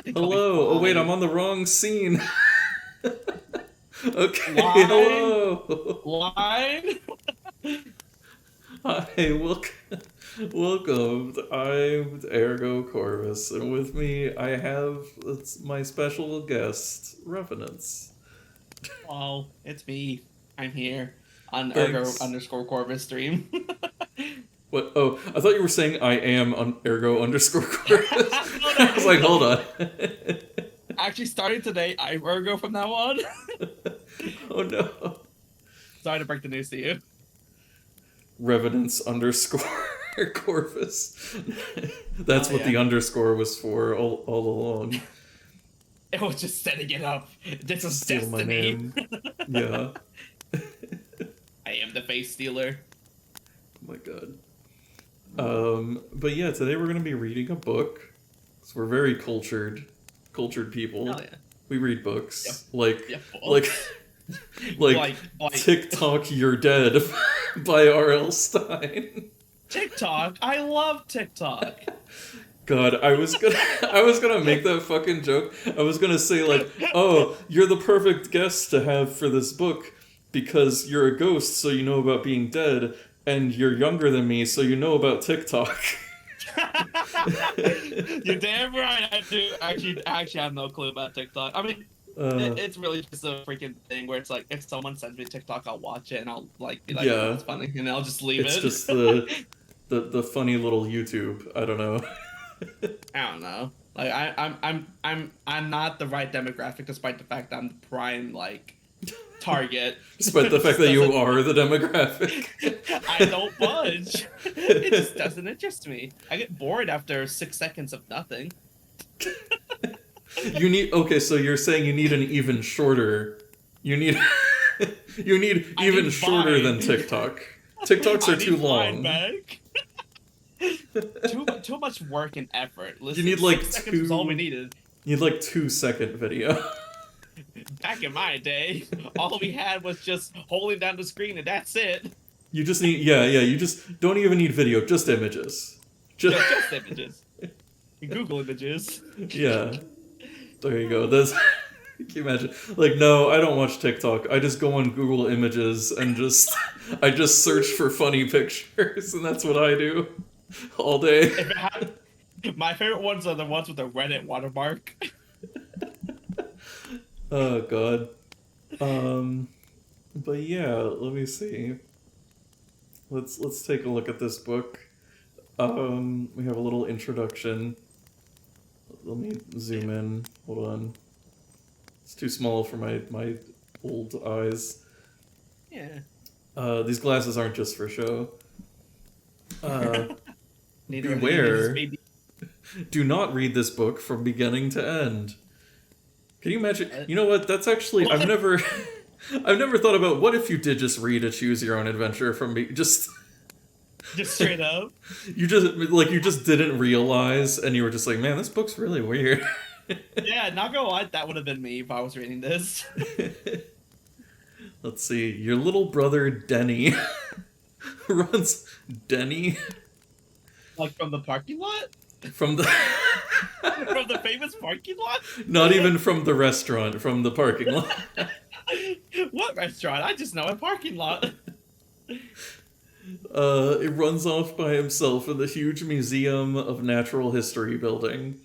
They call me Hello. Oh wait, I'm Fly. on the wrong scene. Okay, Line? hello. Line? Hi, welcome. I'm Ergo Corvus, and with me I have my special guest, Revonance. Oh, it's me. I'm here on Ergo Thanks. underscore Corvus stream. What? Oh, I thought you were saying I am on Ergo underscore Corvus. No, I was like, no. hold on. Actually, starting today, I'm Ergo from now on. Oh no. Sorry to break the news to you. Revenants underscore Corvus. That's Oh, what yeah. the underscore was for all along. It was just setting it up. This To was steal my destiny. name. Yeah. I am the face stealer. Oh my god. But yeah, today we're gonna be reading a book. So we're very cultured Hell people. yeah. We read Yep. books. Yep. Like, Books. like Like TikTok, You're Dead by R.L. Stein. TikTok. I love TikTok. God, I was gonna make that fucking joke. I was gonna say like, oh, you're the perfect guest to have for this book because you're a ghost, so you know about being dead, and you're younger than me, so you know about TikTok. You're damn right. I do actually have no clue about TikTok. I mean, uh, it's really just a freaking thing where it's like if someone sends me TikTok, I'll watch it and I'll like be like, "Oh, yeah, it's funny," and I'll just leave it's it. just the funny little YouTube. I don't know. I don't know. Like I'm not the right demographic, despite the fact that I'm the prime like target. Despite the It fact just that you doesn't. are the demographic. I don't budge. It just doesn't interest me. I get bored after 6 seconds of nothing. You need okay, so you're saying you need an even shorter. You need you need I even need shorter Vine. than TikTok. TikToks I are too need Vine long. back. Too much work and effort. You Listen, need 6 seconds was all we needed. 2 second video. Back in my day, all we had was just holding down the screen and that's it. You just need you just don't even need video, just images. Just Yeah, just images. Google images. yeah. There you go. That's can you imagine? Like, no, I don't watch TikTok. I just go on Google Images and just I just search for funny pictures, and that's what I do all day. If it had, my favorite ones are the ones with the Reddit watermark. Oh god. Um, but yeah, let me see. Let's take a look at this book. We have a little introduction. Let me zoom in. Hold on. It's too small for my old eyes. Yeah. These glasses aren't just for show. Uh, Neither of these, beware. maybe. Do not read this book from beginning to end. Can you imagine? What? You know what? That's actually I've never, I've never thought about what if you did just read a choose your own adventure from me. Just Just straight up. you just didn't realize, and you were just like, man, this book's really weird. Yeah, not gonna lie, that would have been me if I was reading this. Let's see. Your little brother Denny runs Denny Like from the parking lot? from the From the famous parking lot? not even from the restaurant, from the parking lot. What restaurant? I just know a parking lot. It runs off by himself in the huge Museum of Natural History building.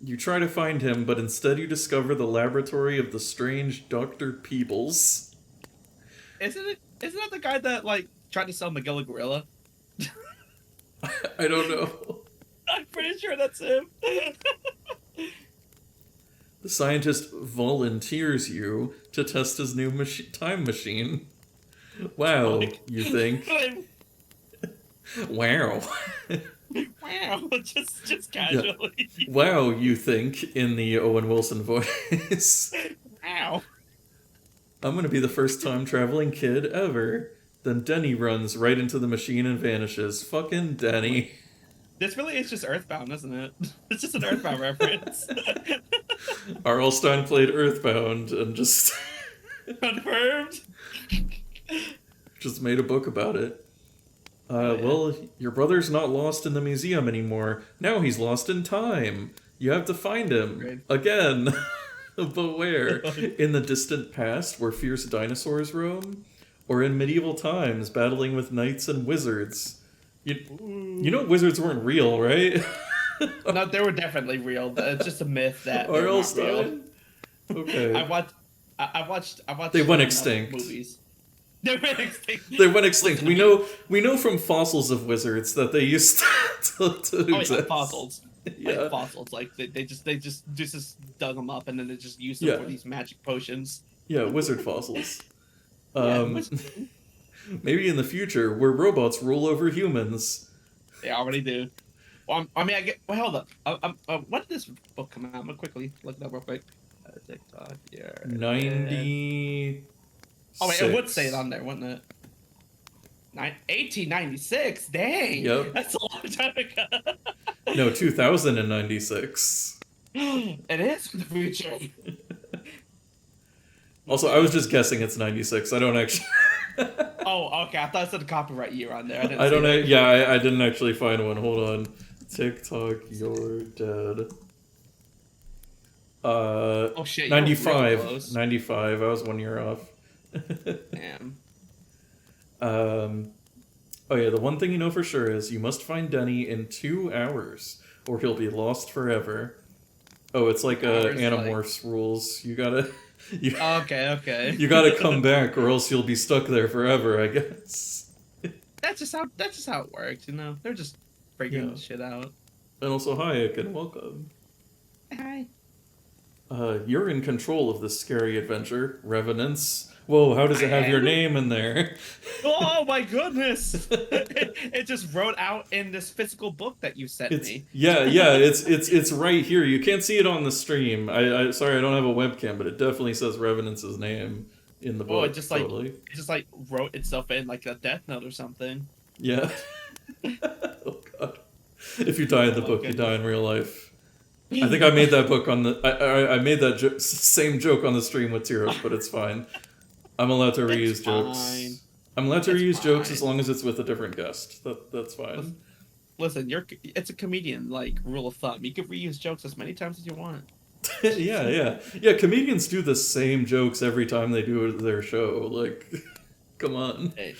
You try to find him, but instead you discover the laboratory of the strange Dr. Peebles. Isn't that the guy that like tried to sell Miguel a gorilla? I don't know. I'm pretty sure that's him. The scientist volunteers you to test his new time machine. Wow, Like, you think? Wow. wow, just casually. Wow, you think, in the Owen Wilson voice. Wow. I'm gonna be the first time traveling kid ever. Then Denny runs right into the machine and vanishes. Fucking Denny. This really is just Earthbound, isn't it? It's just an Earthbound reference. R.L. Stein played Earthbound and just Confirmed. just made a book about it. Oh, yeah. Well, your brother's not lost in the museum anymore. Now he's lost in time. You have to find him Great. again. But where? In the distant past, where fierce dinosaurs roam, or in medieval times, battling with knights and wizards. You know wizards weren't real, right? No, they were definitely real. It's just a myth that they're R.L. not real. Stein? Okay. I watched They went enough extinct. movies. They went extinct. They went extinct. We know from fossils of wizards that they used to exist. Yeah, fossils. Yeah. Like fossils. Like they just dug them up and then they just used them for these magic potions. Yeah, wizard fossils. Yeah, Maybe in the future, where robots rule over humans. they already do. Well, hold up. When did this book come out? I'm gonna quickly look it up real quick. TikTok, yeah. 90. Oh wait, it would say it on there, wouldn't it? 1896. Dang. Yep. That's a long time ago. No, 2096. It is for the future. Also, I was just guessing it's 96. I don't actually. Oh, okay. I thought it said a copyright year on there. I don't. Yeah, I didn't actually find one. Hold on. TikTok, you're dead. Oh shit. 95. 95. I was 1 year off. Damn. Oh yeah, the one thing you know for sure is you must find Denny in 2 hours, or he'll be lost forever. Oh, it's like Animorphs rules. You gotta. Okay. You gotta come back, or else you'll be stuck there forever, I guess. That's just how it works, you know. They're just freaking shit out. And also, hi, and welcome. Hi. You're in control of this scary adventure, Revonance. Whoa, how does it have your name in there? Oh my goodness! It just wrote out in this physical book that you sent me. Yeah, it's right here. You can't see it on the stream. I sorry, I don't have a webcam, but it definitely says Revonance's name in the book. Oh, it just like wrote itself in like a death note or something. Yeah. Oh god. If you die in the book, you die in real life. I think I made that book on the. I made that same joke on the stream with Tyros, but it's fine. I'm allowed to reuse jokes. I'm allowed to reuse jokes as long as it's with a different guest. That's fine. Listen, it's a comedian like rule of thumb. You can reuse jokes as many times as you want. Yeah. Comedians do the same jokes every time they do their show. Like, come on. Hey,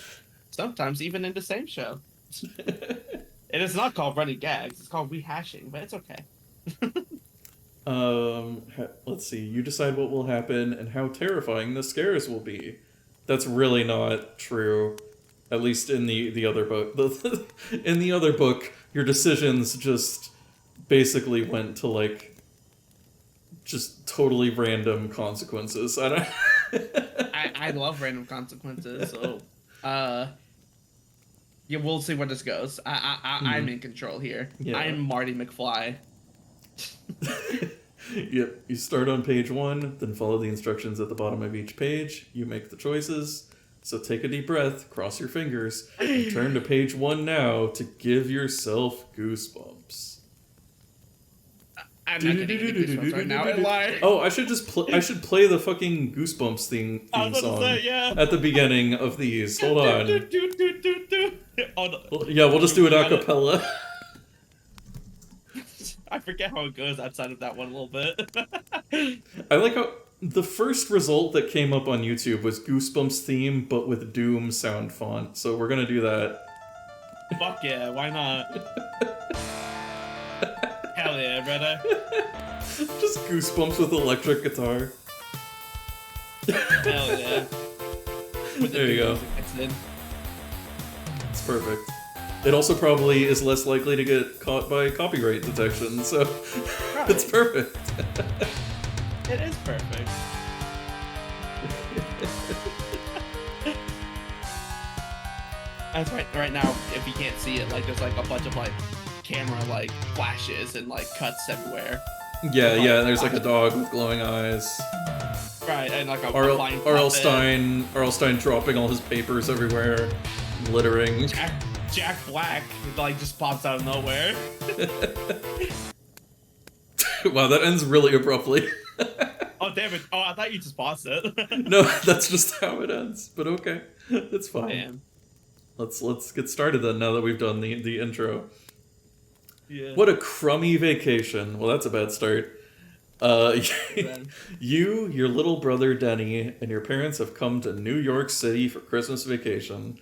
sometimes even in the same show. It is not called running gags. It's called rehashing, but it's okay. Let's see. You decide what will happen and how terrifying the scares will be. That's really not true. At least in the other book. In the other book, your decisions just basically went to like just totally random consequences. I love random consequences. So, yeah, we'll see where this goes. I'm in control here. Yeah. I'm Marty McFly. Yep, you start on page 1, then follow the instructions at the bottom of each page. You make the choices. So take a deep breath, cross your fingers, and turn to page 1 now to give yourself goosebumps. I'm not getting goosebumps right now. Oh, I should play the fucking Goosebumps theme song at the beginning of these. Hold on. Yeah, we'll just do it a cappella. I forget how it goes outside of that one a little bit. I like how the first result that came up on YouTube was Goosebumps theme, but with Doom sound font. So we're gonna do that. Fuck yeah, why not? Hell yeah, brother. Just Goosebumps with electric guitar. Hell yeah. There you go. It's perfect. It also probably is less likely to get caught by copyright detection, so it's perfect. It is perfect. That's right now, if you can't see it, like there's like a bunch of like camera like flashes and like cuts everywhere. Yeah, and there's like a dog with glowing eyes. Right, and like a R.L. Stein dropping all his papers everywhere, littering. Jack Black like just pops out of nowhere. Wow, that ends really abruptly. Oh damn it! Oh, I thought you just paused it. No, that's just how it ends. But okay, it's fine. Damn. Let's get started then. Now that we've done the intro. Yeah. What a crummy vacation. Well, that's a bad start. Uh, Then. you, your little brother Denny, and your parents have come to New York City for Christmas vacation.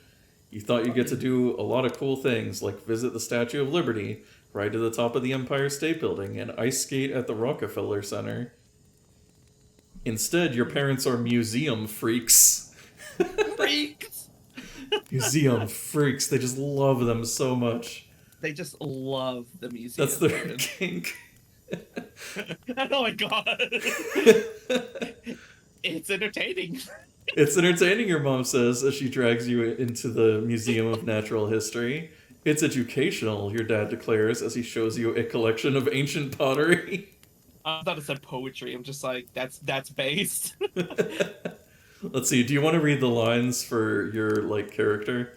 You thought you'd get to do a lot of cool things, like visit the Statue of Liberty, ride to the top of the Empire State Building, and ice skate at the Rockefeller Center. Instead, your parents are museum freaks. Freaks. Museum freaks. They just love them so much. They just love the museum. That's their kink. Oh my god. It's entertaining. It's entertaining, your mom says, as she drags you into the Museum of Natural History. It's educational, your dad declares, as he shows you a collection of ancient pottery. I thought it said poetry. I'm just like, that's based. Let's see, do you want to read the lines for your, like, character?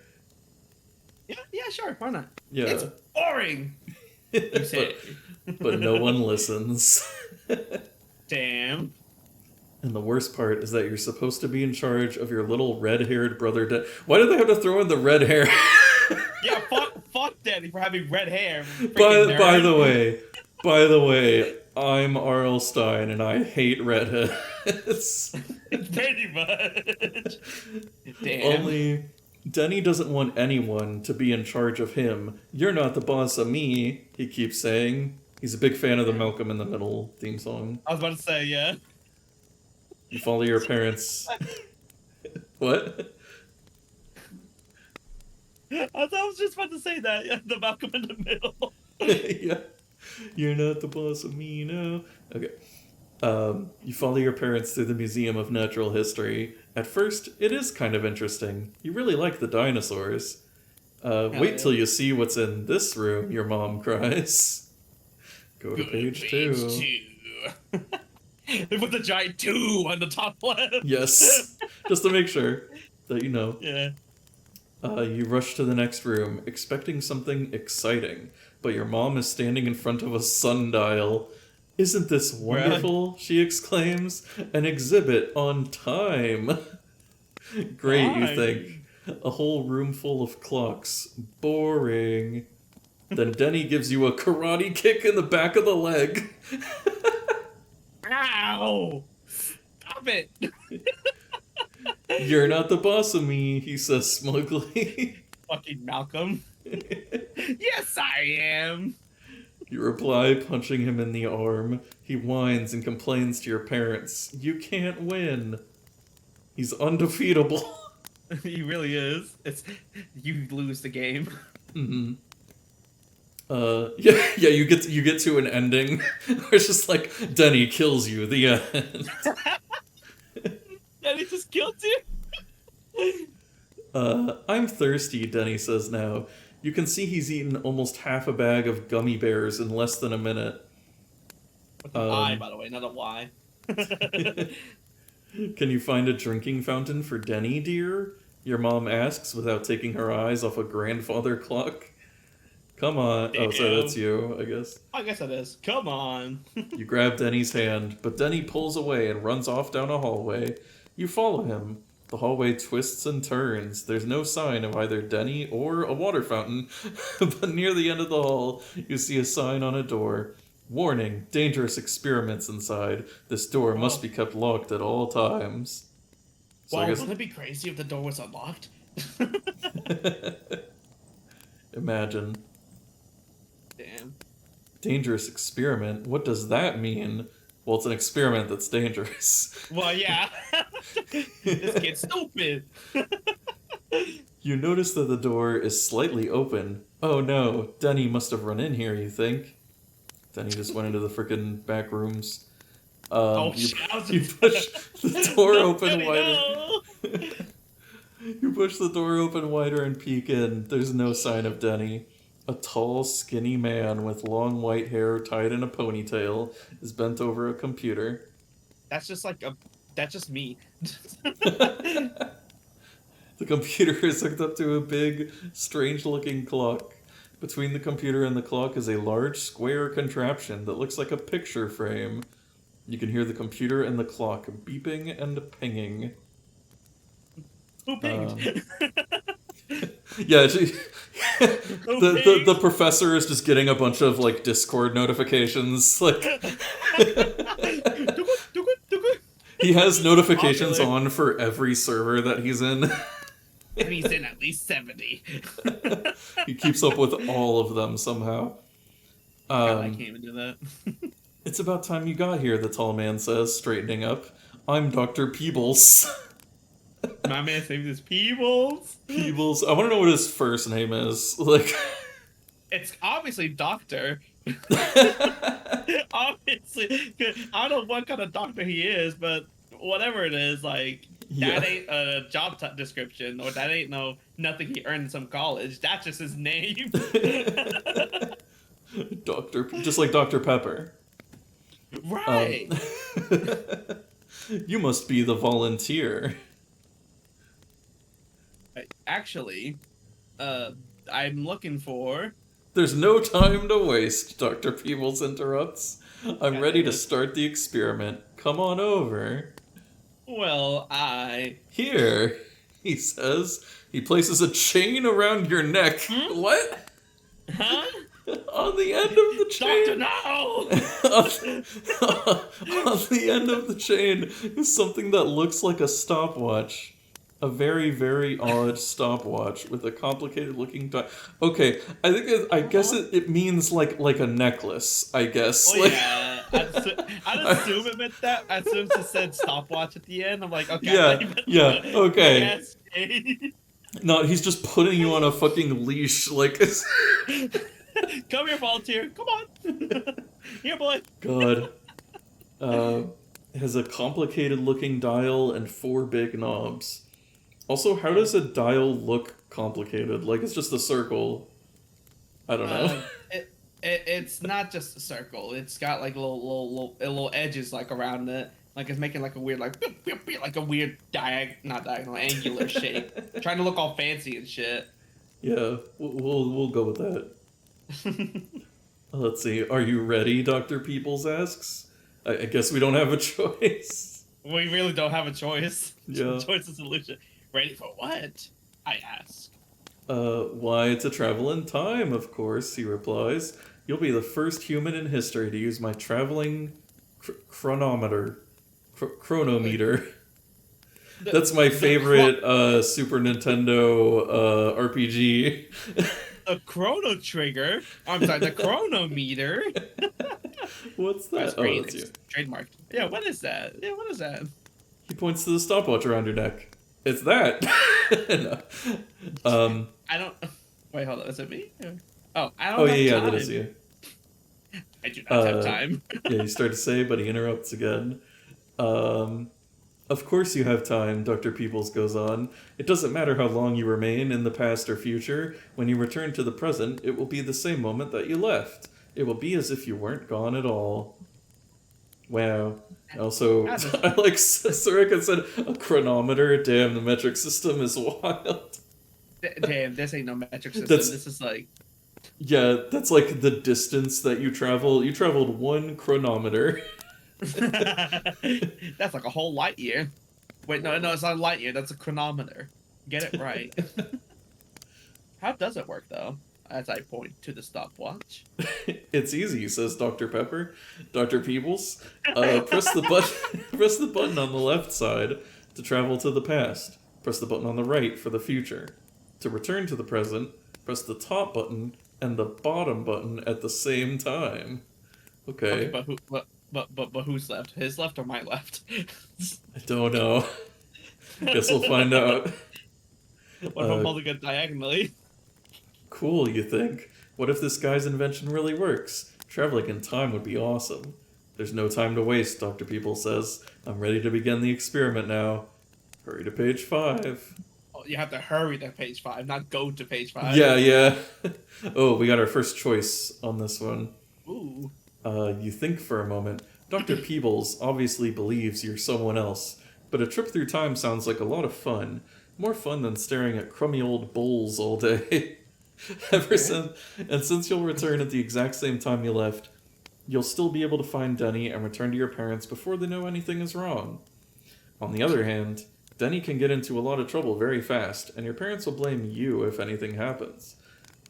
Yeah, sure. Why not? Yeah. It's boring. You say but no one listens. Damn. And the worst part is that you're supposed to be in charge of your little red-haired brother. Why did they have to throw in the red hair? Yeah, fuck Daddy for having red hair. By the way, I'm R.L. Stein and I hate redheads. Pretty much. Damn. Only Denny doesn't want anyone to be in charge of him. You're not the boss of me, he keeps saying. He's a big fan of the Malcolm in the Middle theme song. I was about to say, yeah. You follow your parents. What? I was just about to say that. Yeah, the Malcolm in the Middle. Yeah. You're not the boss of me, no. Okay. You follow your parents through the Museum of Natural History. At first, it is kind of interesting. You really like the dinosaurs. Wait till you see what's in this room, your mom cries. Go to page 2. They put the giant 2 on the top left. Yes. Just to make sure that you know. Yeah. You rush to the next room, expecting something exciting, but your mom is standing in front of a sundial. Isn't this wonderful? She exclaims. An exhibit on time. Great, you think. A whole room full of clocks. Boring. Then Denny gives you a karate kick in the back of the leg. Ow! Stop it! You're not the boss of me, he says smugly. Fucking Malcolm. Yes, I am. You reply, punching him in the arm. He whines and complains to your parents. You can't win. He's undefeatable. He really is. You lose the game. Mm-hmm. Yeah, you get to an ending where it's just like Denny kills you. The end. Denny just killed you. I'm thirsty, Denny says now. You can see he's eaten almost half a bag of gummy bears in less than a minute. With an I, by the way, not a Y. Can you find a drinking fountain for Denny, dear? Your mom asks without taking her eyes off a grandfather clock. Come on. Damn. Oh, sorry, that's you, I guess. I guess it is. Come on. You grab Denny's hand, but Denny pulls away and runs off down a hallway. You follow him. The hallway twists and turns. There's no sign of either Denny or a water fountain, but near the end of the hall, you see a sign on a door. Warning, dangerous experiments inside. This door must be kept locked at all times. So Wow, I guess... wouldn't it be crazy if the door was unlocked? Imagine. Damn. Dangerous experiment? What does that mean? Well, it's an experiment that's dangerous. Well, yeah. This kid's stupid. You notice that the door is slightly open. Oh no, Denny must have run in here, you think? Denny just went into the frickin' back rooms. You push the door open wider. You push the door open wider and peek in. There's no sign of Denny. A tall, skinny man with long white hair tied in a ponytail is bent over a computer. That's just me. The computer is hooked up to a big, strange-looking clock. Between the computer and the clock is a large, square contraption that looks like a picture frame. You can hear the computer and the clock beeping and pinging. Who pinged? Yeah, Okay. the professor is just getting a bunch of like Discord notifications. Like he has notifications Popular. on for every server that he's in. And he's in at least 70. He keeps up with all of them somehow. God, I can't even do that. It's about time you got here, the tall man says, straightening up. I'm Dr. Peebles. My man saved his peoples. Peebles. I want to know what his first name is. Like, It's obviously Doctor. Obviously. I don't know what kind of doctor he is, but whatever it is, like, yeah. that ain't a job description, or that ain't nothing he earned in some college. That's just his name. Just like Dr. Pepper. Right. You must be the volunteer. Actually, I'm looking for. There's no time to waste, Dr. Peebles interrupts. I'm God ready damn to it. start the experiment. Come on over. Well, I. Here, he says. He places a chain around your neck. What? Huh? On the end of the chain. Doctor, no! On the end of the chain is something that looks like a stopwatch. A very, very odd stopwatch with a complicated looking Okay, I guess it means like a necklace, I guess. Oh, like, yeah. I'd assume it meant that. As soon as it said stopwatch at the end, I'm like, okay. Yeah, okay. Yes. No, he's just putting you on a fucking leash, like... Come here, volunteer. Come on. Here, boy. God. It has a complicated looking dial and 4 big knobs. Also, how does a dial look complicated? Like, it's just a circle. I don't know. It's not just a circle. It's got like little edges like around it. Like it's making like a weird like a weird not diagonal angular shape. Trying to look all fancy and shit. Yeah, we'll go with that. Let's see. Are you ready? Dr. Peebles asks. I guess we don't have a choice. We really don't have a choice. Yeah. Choice is solution. Ready for what? I ask. Why, to travel in time, of course, he replies. You'll be the first human in history to use my traveling chronometer. Chronometer. That's my favorite Super Nintendo RPG. The chrono trigger. I'm sorry, the chronometer. What's that? Oh, that's you. Trademarked. Yeah, what is that? Yeah, what is that? He points to the stopwatch around your neck. It's that. No. I don't. Wait, hold on. Is it me? Oh, I don't. Oh have yeah, time. that is you. I do not have time. Yeah, you start to say, but he interrupts again. Of course you have time, Dr. Peebles goes on. It doesn't matter how long you remain in the past or future. When you return to the present, it will be the same moment that you left. It will be as if you weren't gone at all. Wow. Also, I like Soraka said, a chronometer. Damn, the metric system is wild. Damn, this ain't no metric system. This is like... Yeah, that's like the distance that you travel. You traveled 1 chronometer. That's like a whole light year. Wait, no, it's not a light year. That's a chronometer. Get it right. How does it work, though? As I point to the stopwatch. It's easy, says Dr. Pepper. Dr. Peebles, press the button on the left side to travel to the past. Press the button on the right for the future. To return to the present, press the top button and the bottom button at the same time. Okay. But who's left? His left or my left? I don't know. Guess we'll find out. What if I'm holding it diagonally? Cool, you think? What if this guy's invention really works? Traveling in time would be awesome. There's no time to waste, Dr. People says. I'm ready to begin the experiment now. Hurry to page 5. Oh, you have to hurry to page 5, not go to page 5. Yeah. Oh, we got our first choice on this one. Ooh. You think for a moment. Dr. Peebles obviously believes you're someone else, but a trip through time sounds like a lot of fun. More fun than staring at crummy old bowls all day. Since you'll return at the exact same time you left, you'll still be able to find Denny and return to your parents before they know anything is wrong. On the other hand, Denny can get into a lot of trouble very fast, and your parents will blame you if anything happens.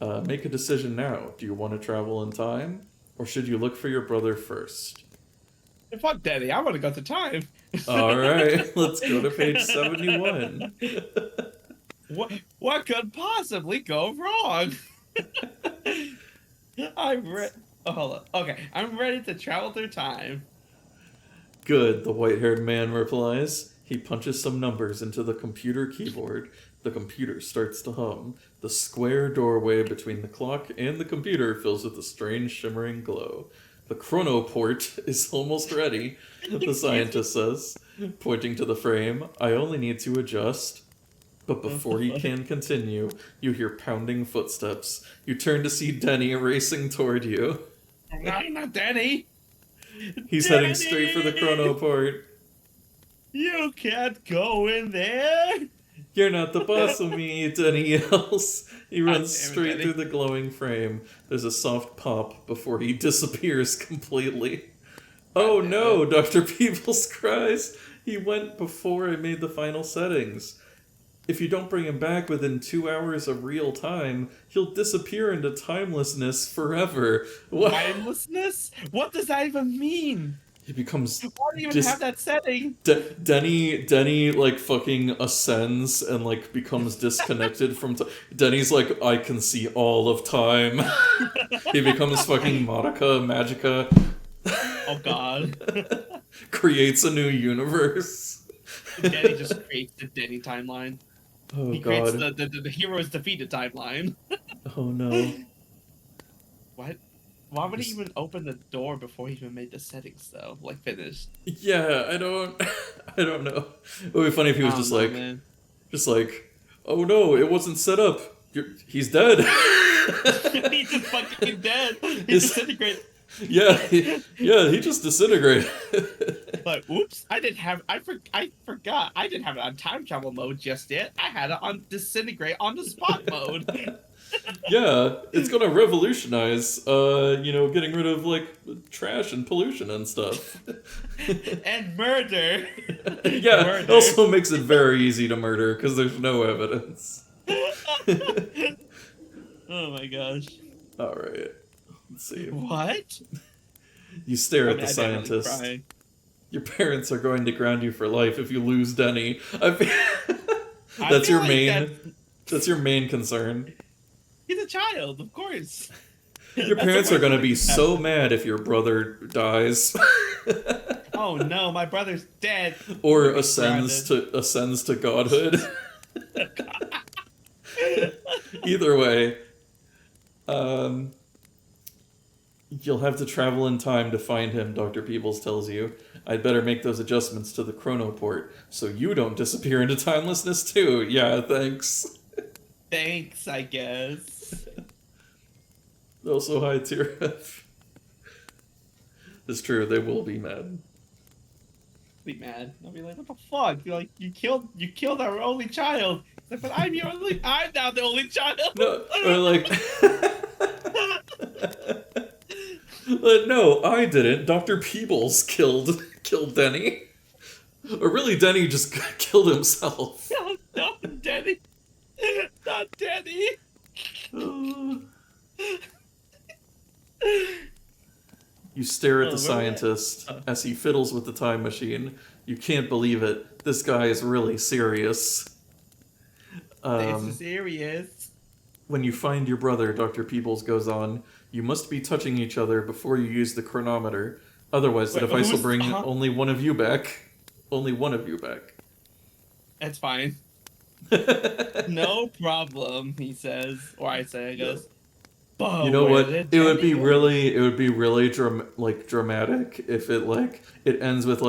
Make a decision now. Do you want to travel in time, or should you look for your brother first? Fuck Daddy, I want to go to time. Alright, let's go to page 71. What could possibly go wrong? Oh, hold on. Okay, I'm ready to travel through time. Good, the white-haired man replies. He punches some numbers into the computer keyboard. The computer starts to hum. The square doorway between the clock and the computer fills with a strange shimmering glow. The chronoport is almost ready, the scientist says, pointing to the frame. I only need to adjust. But before he can continue, you hear pounding footsteps. You turn to see Denny racing toward you. No, not Denny. He's heading straight for the chronoport. You can't go in there. You're not the boss of me, Denny yells. He runs straight Denny. through the glowing frame. There's a soft pop before he disappears completely. Oh no, Dr. Peebles cries. He went before I made the final settings. If you don't bring him back within 2 hours of real time, he'll disappear into timelessness forever. What? Timelessness? What does that even mean? He becomes... Why do you even have that setting? Denny, like, fucking ascends and, like, becomes disconnected from... Denny's like, I can see all of time. He becomes fucking Magica. Oh, God. Creates a new universe. Denny just creates the Denny timeline. Oh, he God. creates the hero's defeated timeline. Oh, no. What? Why would he even open the door before he even made the settings, though? Like, finished. Yeah, I don't know. It would be funny if he was just like, oh no, it wasn't set up. He's dead. He's just fucking dead. He disintegrated. Yeah, he just disintegrated. Like, oops, I forgot. I didn't have it on time travel mode just yet. I had it on disintegrate on the spot mode. Yeah, it's gonna revolutionize, getting rid of, like, trash and pollution and stuff. And murder. Yeah, murder. It also makes it very easy to murder, because there's no evidence. Oh my gosh. Alright, let's see. What? You stare at the scientist. Your parents are going to ground you for life if you lose Denny. That's your main concern. He's a child, of course. Your parents are going to be so mad if your brother dies. Oh no, my brother's dead. Or ascends to godhood. Either way, you'll have to travel in time to find him, Dr. Peebles tells you. I'd better make those adjustments to the chronoport so you don't disappear into timelessness too. Yeah, thanks. Thanks, I guess. Also, hi, Tiref. It's true, they will be mad. Be mad. I'll be like, what the fuck? You're like, you killed our only child. Like, but I'm now the only child. No, or like... But no, I didn't. Dr. Peebles killed Denny. Or really, Denny just killed himself. No, Denny. Not Denny. You stare at the scientist as he fiddles with the time machine. You can't believe it. This guy is really serious. It's serious. When you find your brother, Dr. Peebles goes on, you must be touching each other before you use the chronometer. Otherwise, the device will bring only one of you back. Only one of you back. That's fine. No problem, he says. Or I say, I guess. You know what? It would be really dramatic if it ends with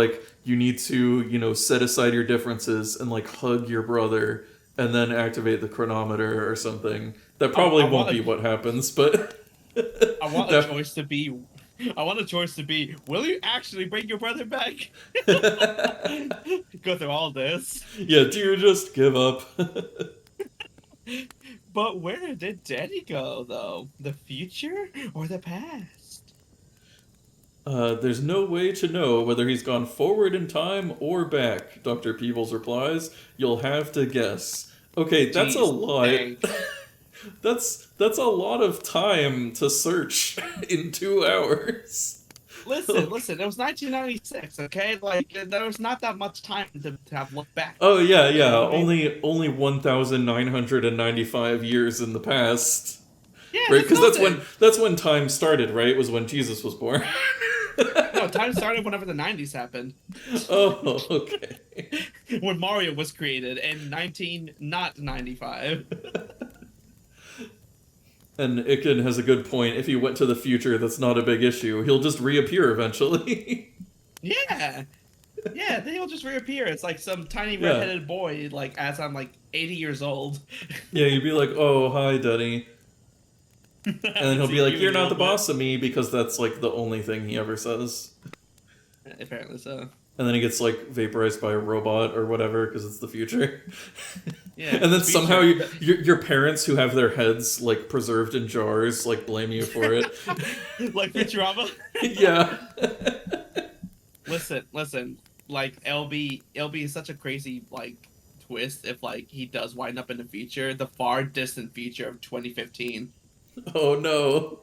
you need to, set aside your differences and hug your brother and then activate the chronometer or something. That probably won't be what happens, but I want a choice to be will you actually bring your brother back? Go through all this. Yeah, do you just give up? But where did Denny go, though? The future or the past? There's no way to know whether he's gone forward in time or back, Dr. Peebles replies. You'll have to guess. Okay, that's a Jeez, lot. dang. That's a lot of time to search in 2 hours. Listen. It was 1996. Okay, like there was not that much time to have looked back. Oh yeah, You yeah. know what I mean? Only 1,995 years in the past, Yeah, right? that's Because nothing. that's when time started, right? Was when Jesus was born. No, time started whenever the 90s happened. Oh, okay. When Mario was created in 19 not 95. And Iken has a good point. If he went to the future, that's not a big issue. He'll just reappear eventually. Yeah. Yeah, then he'll just reappear. It's like some tiny Yeah. redheaded boy, like as I'm like 80 years old. Yeah, you'd be like, oh, hi, Denny. And then he'll See be like, you you're in a not the little boss of me, because that's like the only thing he ever says. bit. Apparently so. And then he gets like vaporized by a robot or whatever, because it's the future. Yeah. And then future. somehow your parents who have their heads like preserved in jars like blame you for it. Like Futurama. Yeah. Listen. Like LB is such a crazy like twist if like he does wind up in the future, the far distant future of 2015. Oh no.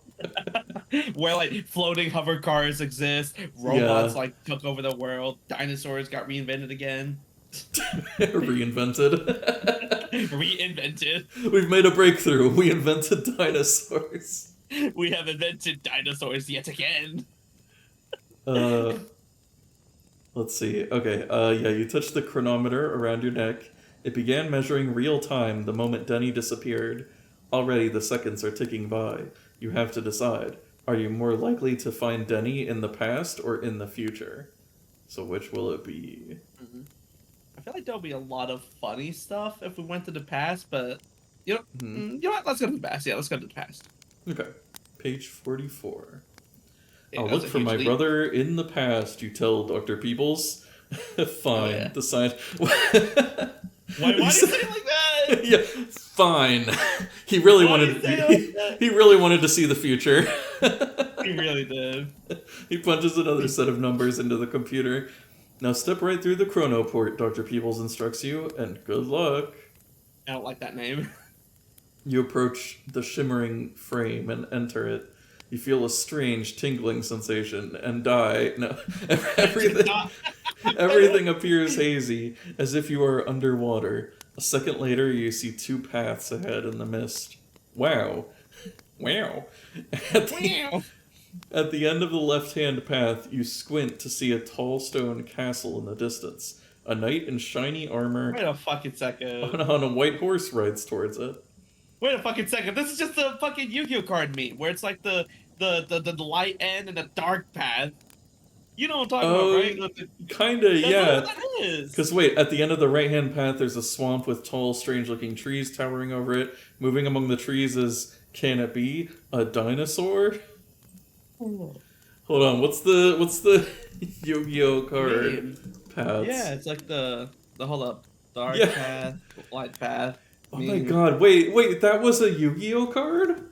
Where like floating hover cars exist, robots Yeah. like took over the world, dinosaurs got reinvented again. Reinvented. Reinvented. We've made a breakthrough. We invented dinosaurs. We have invented dinosaurs yet again. Uh, let's see. Okay. Yeah, you touched the chronometer around your neck. It began measuring real time the moment Denny disappeared. Already the seconds are ticking by. You have to decide. Are you more likely to find Denny in the past or in the future? So which will it be? I feel like there'll be a lot of funny stuff if we went to the past, but you know, Hmm. you know what? Let's go to the past. Yeah, let's go to the past. Okay. Page 44. Yeah, I'll that was look a for huge my leap. brother in the past, you tell Dr. Peebles. Fine. yeah. Decide. Why do you say it like that? Yeah, fine. He really Why do wanted you say it like that? he really wanted to see the future. He really did. He punches another set of numbers into the computer. Now step right through the chrono port, Dr. Peebles instructs you, and good luck. I don't like that name. You approach the shimmering frame and enter it. You feel a strange tingling sensation and die. No, everything, everything appears hazy, as if you are underwater. A second later, you see two paths ahead in the mist. Wow. Wow. Wow. At the end of the left-hand path, you squint to see a tall stone castle in the distance. A knight in shiny armor Wait a fucking second. on a white horse rides towards it. Wait a fucking second. This is just a fucking Yu-Gi-Oh card meme where it's like the light end and the dark path. You know what I'm talking Oh, about, right? kinda, That's yeah. what that is. Because wait, at the end of the right-hand path, there's a swamp with tall, strange-looking trees towering over it. Moving among the trees is, can it be, a dinosaur? Hold on, what's the Yu-Gi-Oh card Meme. paths? Yeah, it's like the hold up. Dark Yeah. path, light path. Oh my meme. god, wait, that was a Yu-Gi-Oh card?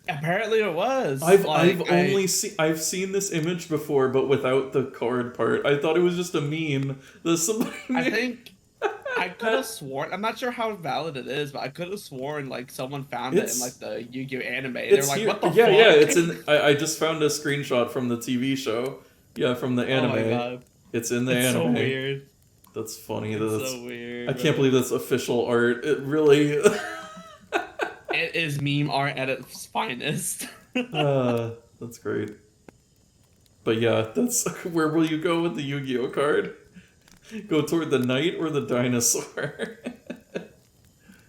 Apparently it was. I've seen this image before, but without the card part. I thought it was just a meme that somebody I made. think I could have sworn. I'm not sure how valid it is, but I could have sworn like someone found it in It's- like the Yu-Gi-Oh anime. They're It's like, here. what the Yeah, fuck? yeah, it's in. I just found a screenshot from the TV show. Yeah, from the Oh anime. my god, It's in the it's so anime. weird. That's funny. It's That's, so weird. I can't believe that's official art. It really. It is meme art at its finest. That's great. But yeah, that's where will you go with the Yu-Gi-Oh card? Go toward the knight or the dinosaur?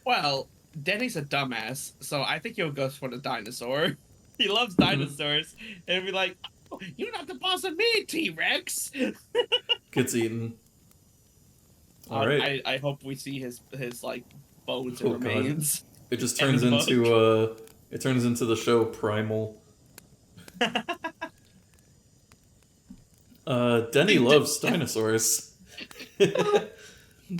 Well, Denny's a dumbass, so I think he'll go for the dinosaur. He loves dinosaurs, and be like, oh, "You're not the boss of me, T-Rex." Gets eaten. All right. I hope we see his like bones Oh, and God. remains. It just And turns the into the show Primal. Denny loves dinosaurs.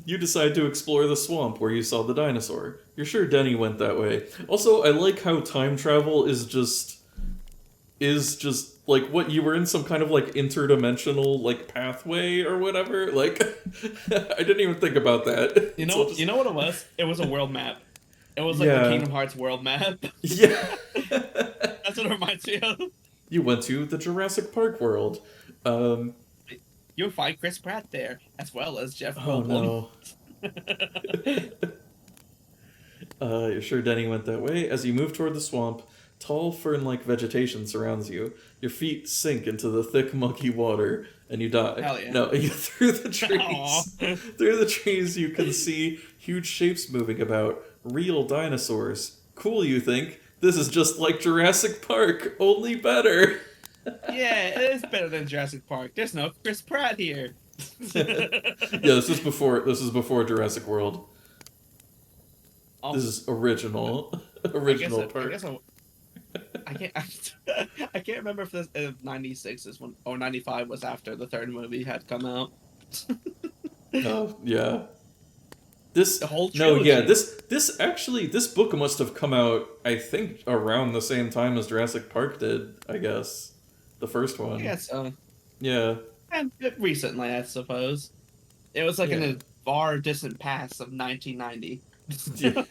You decide to explore the swamp where you saw the dinosaur. You're sure Denny went that way. Also, I like how time travel is just is just like what you were in some kind of like interdimensional like pathway or whatever. Like I didn't even think about that. You It's all know, just you know what it was? It was a world map. It was like the yeah, Kingdom Hearts world map. yeah. That's what it reminds me of. You went to the Jurassic Park world. Um, You'll find Chris Pratt there, as well as Jeff oh Goldblum. no. You're sure Denny went that way? As you move toward the swamp, tall fern-like vegetation surrounds you. Your feet sink into the thick, mucky water, and you die. Hell yeah. No, through the Aw. trees. Through the trees, you can see huge shapes moving about. Real dinosaurs. Cool, you think? This is just like Jurassic Park, only better. Yeah, it is better than Jurassic Park. There's no Chris Pratt here. Yeah, this is before Jurassic World. Oh, This is original. Original Park. I can't. I can't remember if 96 is when or 95 was after the third movie had come out. Oh, yeah. This The whole no, trilogy. yeah, this book must have come out, I think, around the same time as Jurassic Park did, I guess. The first one. Yes, Yeah. and recently, I suppose. It was like in Yeah. a far distant past of 1990. Yeah.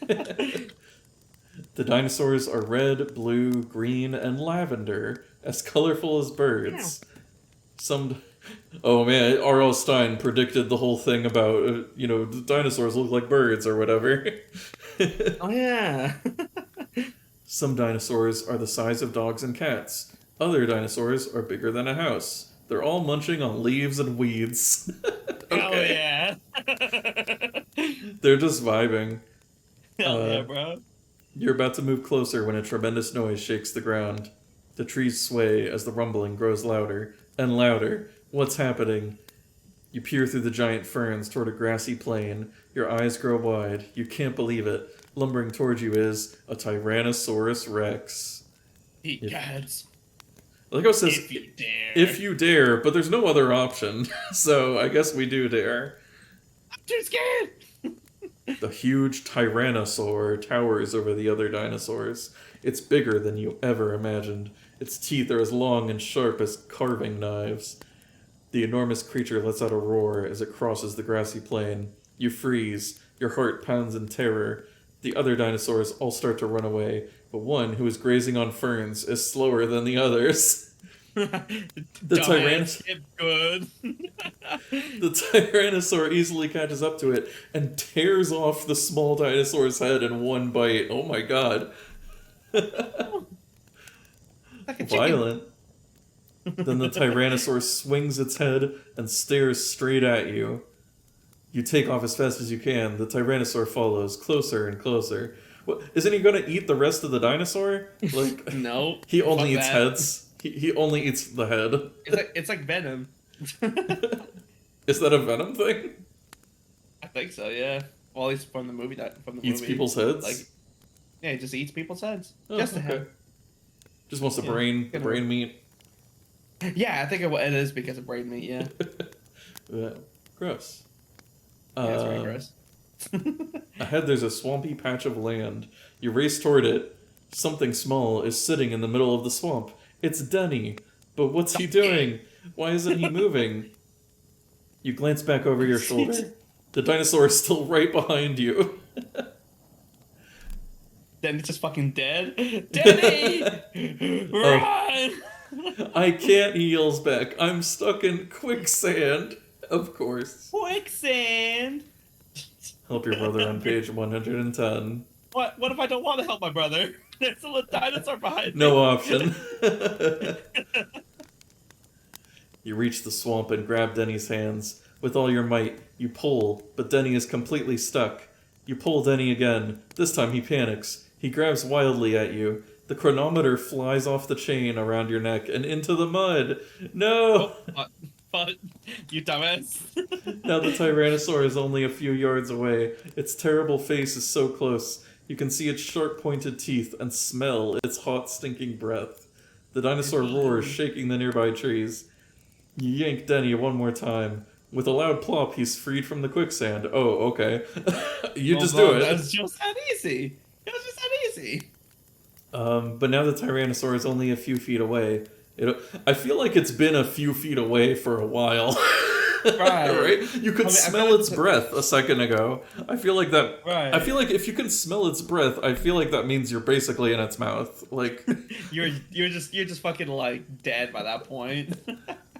The dinosaurs are red, blue, green, and lavender, as colorful as birds. Some Oh man, R.L. Stein predicted the whole thing about, the dinosaurs look like birds or whatever. Oh yeah. Some dinosaurs are the size of dogs and cats. Other dinosaurs are bigger than a house. They're all munching on leaves and weeds. Oh yeah. They're just vibing. Hell yeah, bro. You're about to move closer when a tremendous noise shakes the ground. The trees sway as the rumbling grows louder and louder. What's happening? You peer through the giant ferns toward a grassy plain. Your eyes grow wide. You can't believe it. Lumbering toward you is a Tyrannosaurus Rex. Eat cats. Like I says, If you dare. if you dare, but there's no other option. So I guess we do dare. I'm too scared. The huge Tyrannosaur towers over the other dinosaurs. It's bigger than you ever imagined. Its teeth are as long and sharp as carving knives. The enormous creature lets out a roar as it crosses the grassy plain. You freeze. Your heart pounds in terror. The other dinosaurs all start to run away, but one, who is grazing on ferns, is slower than the others. The Tyrannosaur easily catches up to it and tears off the small dinosaur's head in one bite. Oh my god. Like a chicken. Violent. Then the Tyrannosaur swings its head and stares straight at you. You take off as fast as you can. The Tyrannosaur follows, closer and closer. What, isn't he gonna eat the rest of the dinosaur? Like, No. he only fuck eats that. heads. He only eats the head. It's like Venom. Is that a Venom thing? I think so, yeah. Well, at least from the movie. Eats people's heads? Like, yeah, he just eats people's heads. Oh, Just the okay. head. Just wants the Yeah, brain meat. Yeah, I think it is because of brain meat. Yeah, Yeah. Gross. yeah, it's very gross. Ahead there's a swampy patch of land. You race toward it. Something small is sitting in the middle of the swamp. It's Denny. But what's he doing? Why isn't he moving? You glance back over your shoulder. The dinosaur is still right behind you. Then it's just fucking dead. Denny, run! I can't, he yells back. I'm stuck in quicksand. Of course. Quicksand. Help your brother on page 110. What if I don't want to help my brother? There's still a dinosaur behind me. No option. You reach the swamp and grab Denny's hands. With all your might, you pull, but Denny is completely stuck. You pull Denny again. This time he panics. He grabs wildly at you. The chronometer flies off the chain around your neck and into the mud. No! Fuck. You dumbass. Now the Tyrannosaur is only a few yards away. Its terrible face is so close. You can see its sharp-pointed teeth and smell its hot, stinking breath. The dinosaur roars, shaking the nearby trees. You yank Denny one more time. With a loud plop, he's freed from the quicksand. Oh, okay. You just do it. That's just that easy. It was just that easy. But now the Tyrannosaur is only a few feet away. I feel like it's been a few feet away for a while. Right. Right? You could I smell feel like its breath a second ago. I feel like that. I right. feel like if you can smell its breath, I feel like that means you're basically in its mouth. Like, You're just fucking like dead by that point.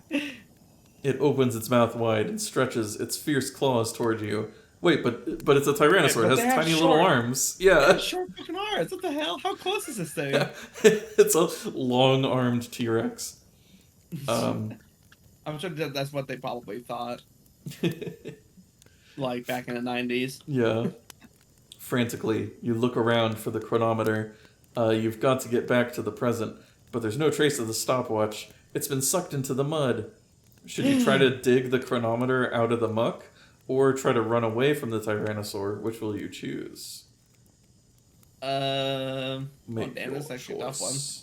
it opens its mouth wide and stretches its fierce claws toward you. Wait, but it's a Wait, Tyrannosaur. It but they has have tiny little short. arms. They have Yeah. short fucking arms. What the hell? How close is this thing? It's a long-armed T-Rex. I'm sure that's what they probably thought, like back in the 90s. Yeah. Frantically, you look around for the chronometer. You've got to get back to the present, but there's no trace of the stopwatch. It's been sucked into the mud. Should you try to dig the chronometer out of the muck, or try to run away from the Tyrannosaur? Which will you choose? Oh Make damn, your that's actually a tough one. choice.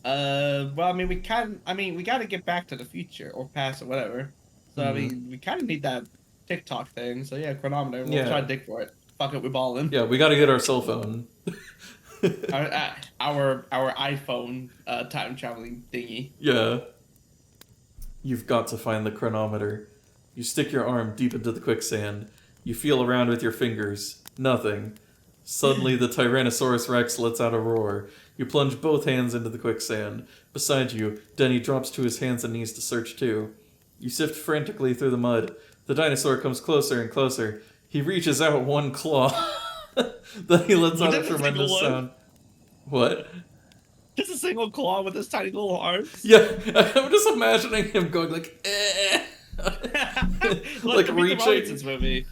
Well, we got to get back to the future or past or whatever. So I mean, we kind of need that TikTok thing. So yeah, chronometer. We'll try to dig for it. Fuck it, we're balling. Yeah, we got to get our cell phone. Our iPhone time traveling thingy. Yeah. You've got to find the chronometer. You stick your arm deep into the quicksand. You feel around with your fingers. Nothing. Suddenly, the Tyrannosaurus Rex lets out a roar. You plunge both hands into the quicksand. Beside you, Denny drops to his hands and knees to search too. You sift frantically through the mud. The dinosaur comes closer and closer. He reaches out one claw. Then he lets out a tremendous sound. What? Just a single claw with his tiny little arms. Yeah, I'm just imagining him going like, eh. Like reaching. Movie.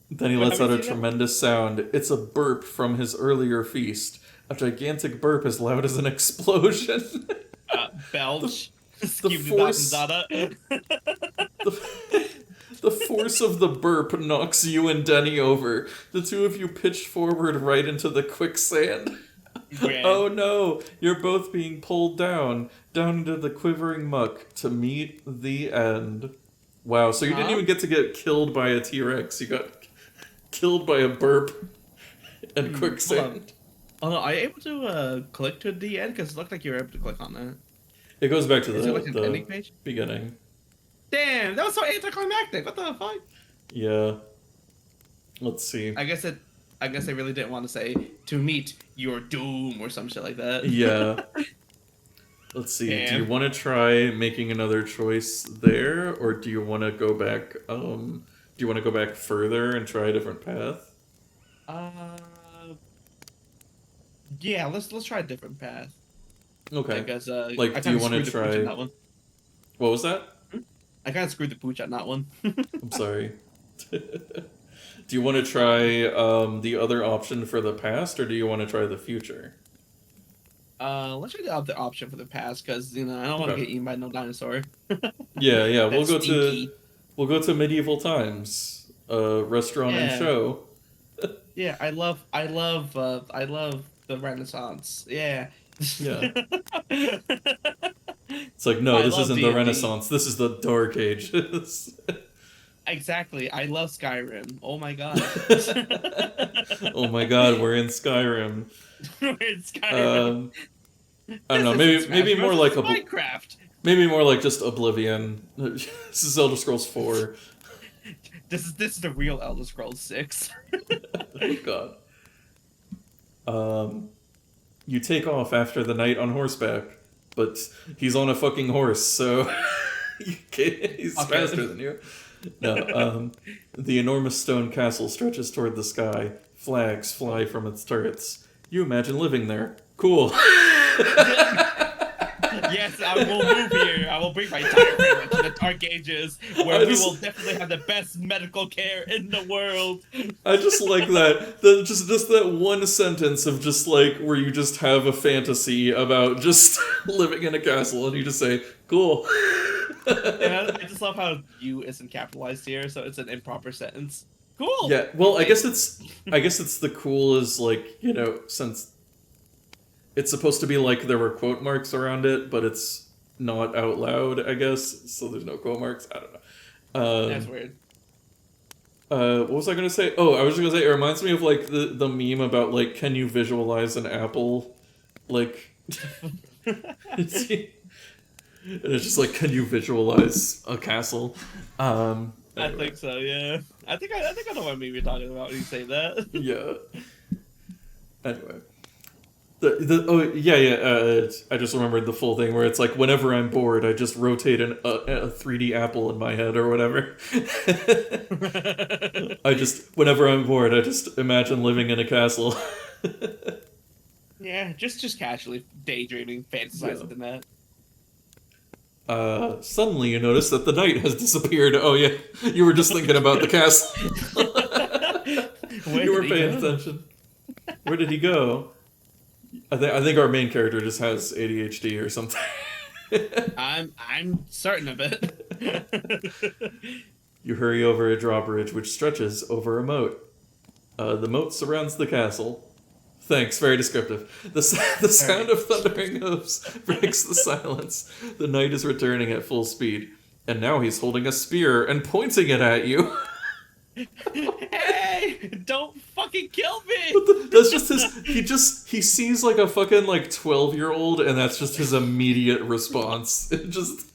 Then he lets out a tremendous sound. It's a burp from his earlier feast. A gigantic burp as loud as an explosion. Belch. The force. The force of the burp knocks you and Denny over. The two of you pitch forward right into the quicksand. Yeah. Oh no! You're both being pulled down into the quivering muck to meet the end. Wow, so you didn't even get to get killed by a T-Rex. You got killed by a burp and quicksand. Oh no, are you able to click to the end? Because it looked like you were able to click on that. It goes back to the ending the page? beginning. Damn, that was so anticlimactic. What the fuck? Yeah. Let's see. I guess they really didn't want to say to meet your doom or some shit like that. Yeah. Let's see. Damn. Do you want to try making another choice there, or do you want to go back? Do you want to go back further and try a different path? Yeah. Let's try a different path. Okay. I guess. Like, do you want to try? That one. What was that? I kind of screwed the pooch on that one. I'm sorry. Do you want to try the other option for the past, or do you want to try the future? Let's try the other option for the past, because I don't want to get eaten by no dinosaur. Yeah. We'll go to medieval times, restaurant and show. Yeah, I love the Renaissance. Yeah. Yeah. It's like, no, this isn't the Renaissance. This is the Dark Ages. Exactly. I love Skyrim. Oh my god. Oh my god, we're in Skyrim. We're in Skyrim. I don't know. Maybe more like Minecraft. Maybe more like just Oblivion. This is Elder Scrolls 4. This is the real Elder Scrolls 6. Oh god. You take off after the knight on horseback, but he's on a fucking horse, so he's faster than you. No, the enormous stone castle stretches toward the sky. Flags fly from its turrets. You imagine living there. Cool. Yes, I will move here. I will bring my entire family to the Dark Ages, where we will definitely have the best medical care in the world. I just like that. Just that one sentence of just like where you just have a fantasy about just living in a castle, and you just say, "Cool." And I just love how "you" isn't capitalized here, so it's an improper sentence. Cool. Yeah. Well, I guess it's the cool is like, since it's supposed to be like there were quote marks around it, but it's not out loud, I guess. So there's no quote marks. I don't know. That's weird. What was I gonna say? Oh, I was gonna say it reminds me of like the meme about like, can you visualize an apple? Like, it's, and it's just like, can you visualize a castle? I Anyway, think so. Yeah. I think I know what meme you're talking about when you say that. yeah. Anyway, the oh yeah yeah. I just remembered the full thing where it's like whenever I'm bored, I just rotate a 3D apple in my head or whatever. I just whenever I'm bored, I just imagine living in a castle. Yeah, just casually daydreaming, Yeah. fantasizing the net. Suddenly you notice that the knight has disappeared. Oh yeah, you were just thinking about the castle. Where You did were he paying go? attention. Where did he go? I think our main character just has ADHD or something. I'm certain of it. You hurry over a drawbridge which stretches over a moat. The moat surrounds the castle. Thanks, very descriptive. The sound of thundering hooves breaks the silence. The knight is returning at full speed, and now he's holding a spear and pointing it at you. Hey, don't fucking kill me! That's just his. He sees like a fucking like 12-year-old, and that's just his immediate response. It just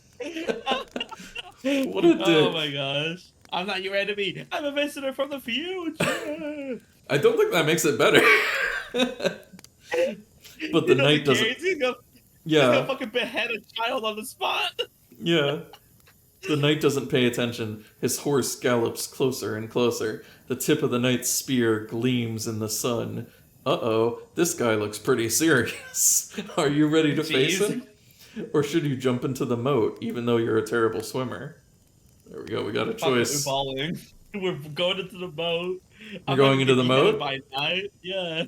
what a Oh dick. my gosh. I'm not your enemy. I'm a visitor from the future. I don't think that makes it better. But the He knight doesn't care. doesn't. He's gonna Yeah, fucking behead a child on the spot. yeah. The knight doesn't pay attention. His horse gallops closer and closer. The tip of the knight's spear gleams in the sun. Uh-oh, this guy looks pretty serious. Are you ready to face Jeez. him? Or should you jump into the moat, even though you're a terrible swimmer? There we go, we got a Fucking choice. falling. We're going into the boat. You're going into the moat? By night. Yeah.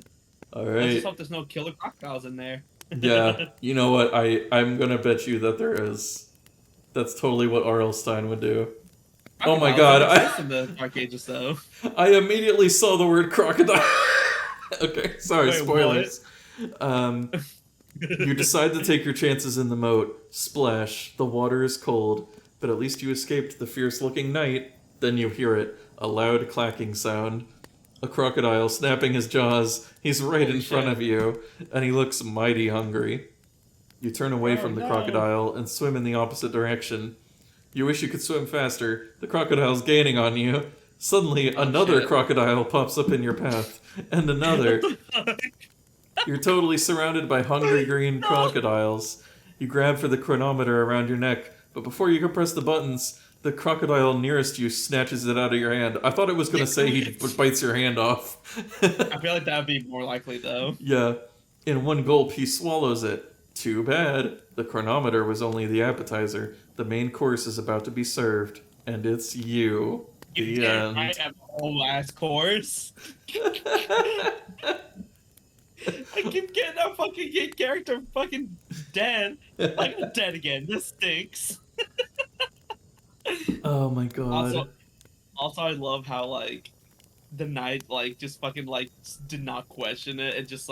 Let's Alright. just hope there's no killer crocodiles in there. Yeah, you know what? I'm gonna bet you that there is. That's totally what R.L. Stein would do. Oh my god, Crocodiles don't exist in the Dark Ages, though. I immediately saw the word crocodile. Okay, sorry, Wait, spoilers. You decide to take your chances in the moat. Splash. The water is cold, but at least you escaped the fierce-looking knight. Then you hear it, a loud clacking sound. A crocodile snapping his jaws. He's right Holy in front shit. of you, and he looks mighty hungry. You turn away Oh, from the no. crocodile and swim in the opposite direction. You wish you could swim faster. The crocodile's gaining on you. Suddenly, another shit. crocodile pops up in your path, and another. You're totally surrounded by hungry green crocodiles. You grab for the chronometer around your neck, but before you can press the buttons, the crocodile nearest you snatches it out of your hand. I thought it was going to say he bites your hand off. I feel like that would be more likely, though. Yeah. In one gulp, he swallows it. Too bad. The chronometer was only the appetizer. The main course is about to be served. And it's you. You The did end. right at the whole last course. I keep getting that fucking gay character fucking dead. Like, I'm dead again. This stinks. Oh my god. Also, I love how, like, the knight, like, just fucking, like, did not question it and just